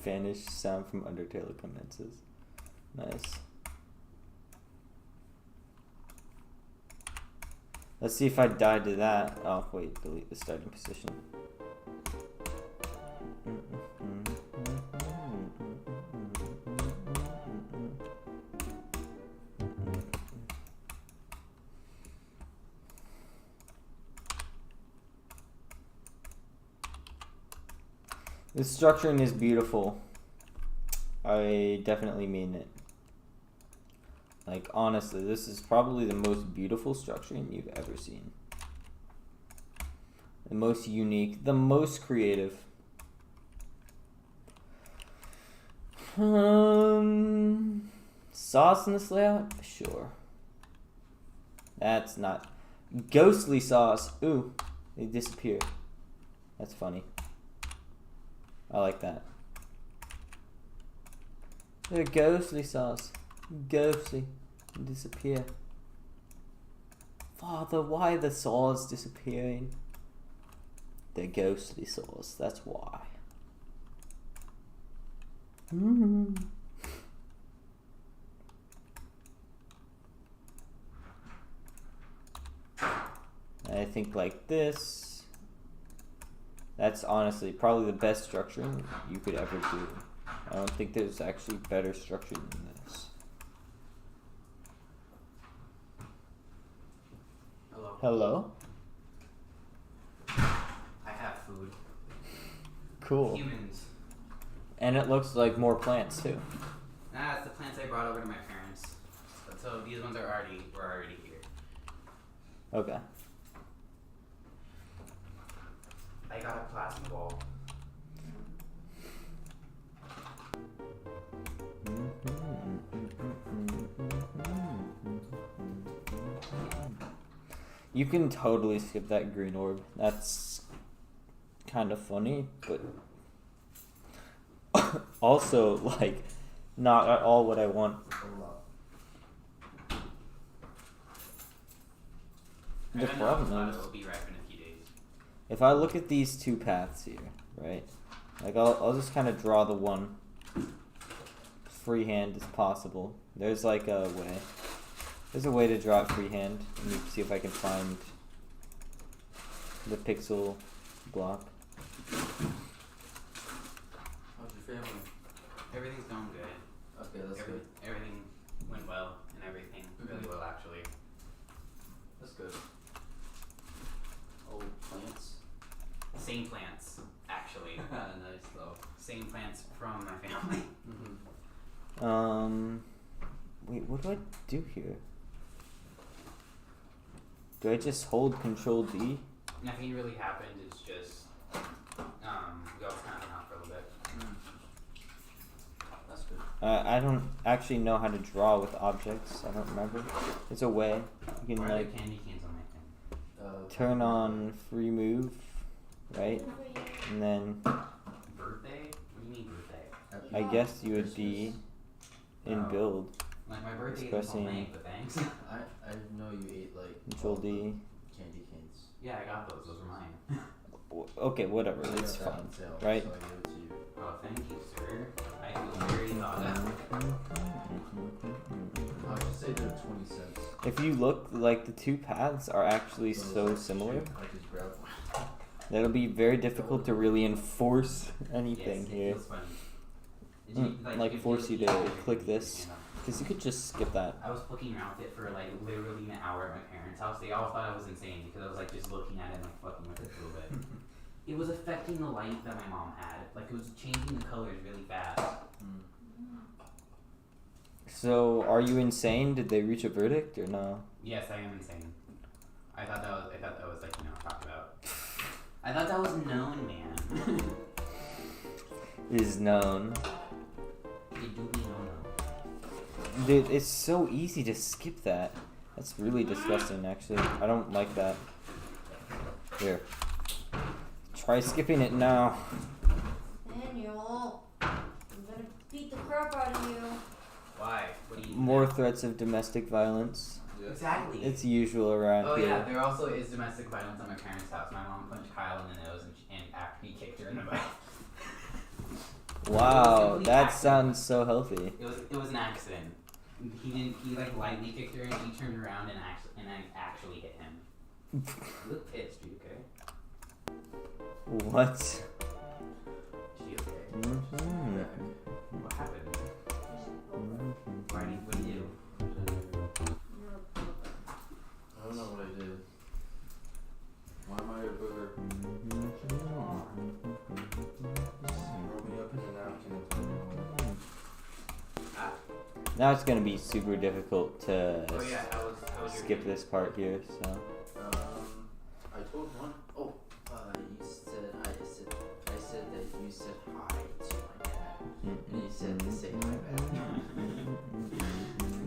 Vanish sound from Undertale commences. Nice. Let's see if I die to that. Oh, wait, delete the starting position. This structuring is beautiful. I definitely mean it. Like, honestly, this is probably the most beautiful structuring you've ever seen. The most unique, the most creative. Sauce in this layout? Sure. That's not... Ghostly sauce. Ooh, they disappear. That's funny. I like that. They're ghostly sauce. Ghostly. Disappear. Father, why are the saws disappearing? They're ghostly saws, that's why. I think like this. That's honestly probably the best structuring you could ever do. I don't think there's actually better structuring than this. Hello. Hello? I have food. Cool. Humans. And it looks like more plants too. Nah, it's the plants I brought over to my parents. So these ones were already here. Okay. I got a plasma ball. You can totally skip that green orb. That's kind of funny, but also, like, not at all what I want. The problem is, It'll be ripe in a few days. if I look at these two paths here, right? Like, I'll just kind of draw the one freehand as possible. There's like a way. There's a way to draw it freehand. Let me see if I can find the pixel block. How's your family? Everything's going good. Okay, that's good. Everything went well and everything really well actually. That's good. Old plants. Same plants, actually. Nice though. Same plants from my family. Wait, what do I do here? Do I just hold Control D? Nothing really happened. It's just we all kind of hung out for a little bit. That's good. I don't actually know how to draw with objects. I don't remember. There's a way you can Why are like there candy canes on my thing? turn on free move, right? And then Birthday? What do you mean birthday? I guess you would be in Oh. build. Like my birthday is Expressing- on May, but thanks. I know you ate like Control all D. the candy canes. Yeah, I got those. Those are mine. Okay, whatever. I It's got that fine, on sale, right? So I gave it to you. Oh, thank you, sir. I feel very thought of. I'll just say they're 20 cents. If you look, like the two paths are actually so similar. I just grabbed one. That'll be very difficult to really enforce anything Yes, it here. feels funny. Did Like you could force feel you the to heat click everything, this. you know? Because you could just skip that. I was flicking around with it for like literally an hour at my parents' house. They all thought I was insane because I was like just looking at it and like fucking with it for a little bit. It was affecting the light that my mom had. Like it was changing the colors really fast. So, are you insane? Did they reach a verdict or no? Yes, I am insane. I thought that was like, you know, talked about. I thought that was known, man. is known. They do be no. Dude, it's so easy to skip that. That's really disgusting, actually. I don't like that. Here. Try skipping it now. Daniel, I'm gonna beat the crap out of you. Why? What do you? More threats of domestic violence. Exactly. It's usual around Oh here. yeah, there also is domestic violence at my parents' house. My mom punched Kyle in the nose and after he kicked her in the butt. Wow, It was that accident. sounds so healthy. It was an accident. He like lightly kicked her and he turned around and I actually hit him. You look pissed, you okay? What? She okay? Mm-hmm. What happened? Marty, what did you do? I don't know what I did. Why am I a booger? Roll me up in a napkin. Now it's gonna be super difficult to Oh yeah, how was your skip day? this part here, so. I told one. Oh, I said that you said hi to my dad, and you said to say hi back.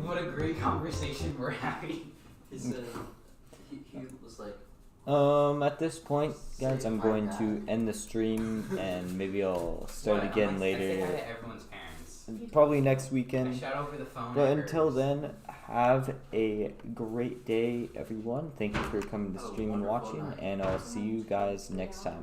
What a great conversation we're having. He said, he was like, At this point, guys, I'm going to end the stream and maybe I'll start What? again I say hi later. to everyone's parents. Probably next I weekend. shout over the phone. But at until hers. then, have a great day, everyone. Thank you for coming to Have a stream and wonderful watching, night. and I'll see you guys next time.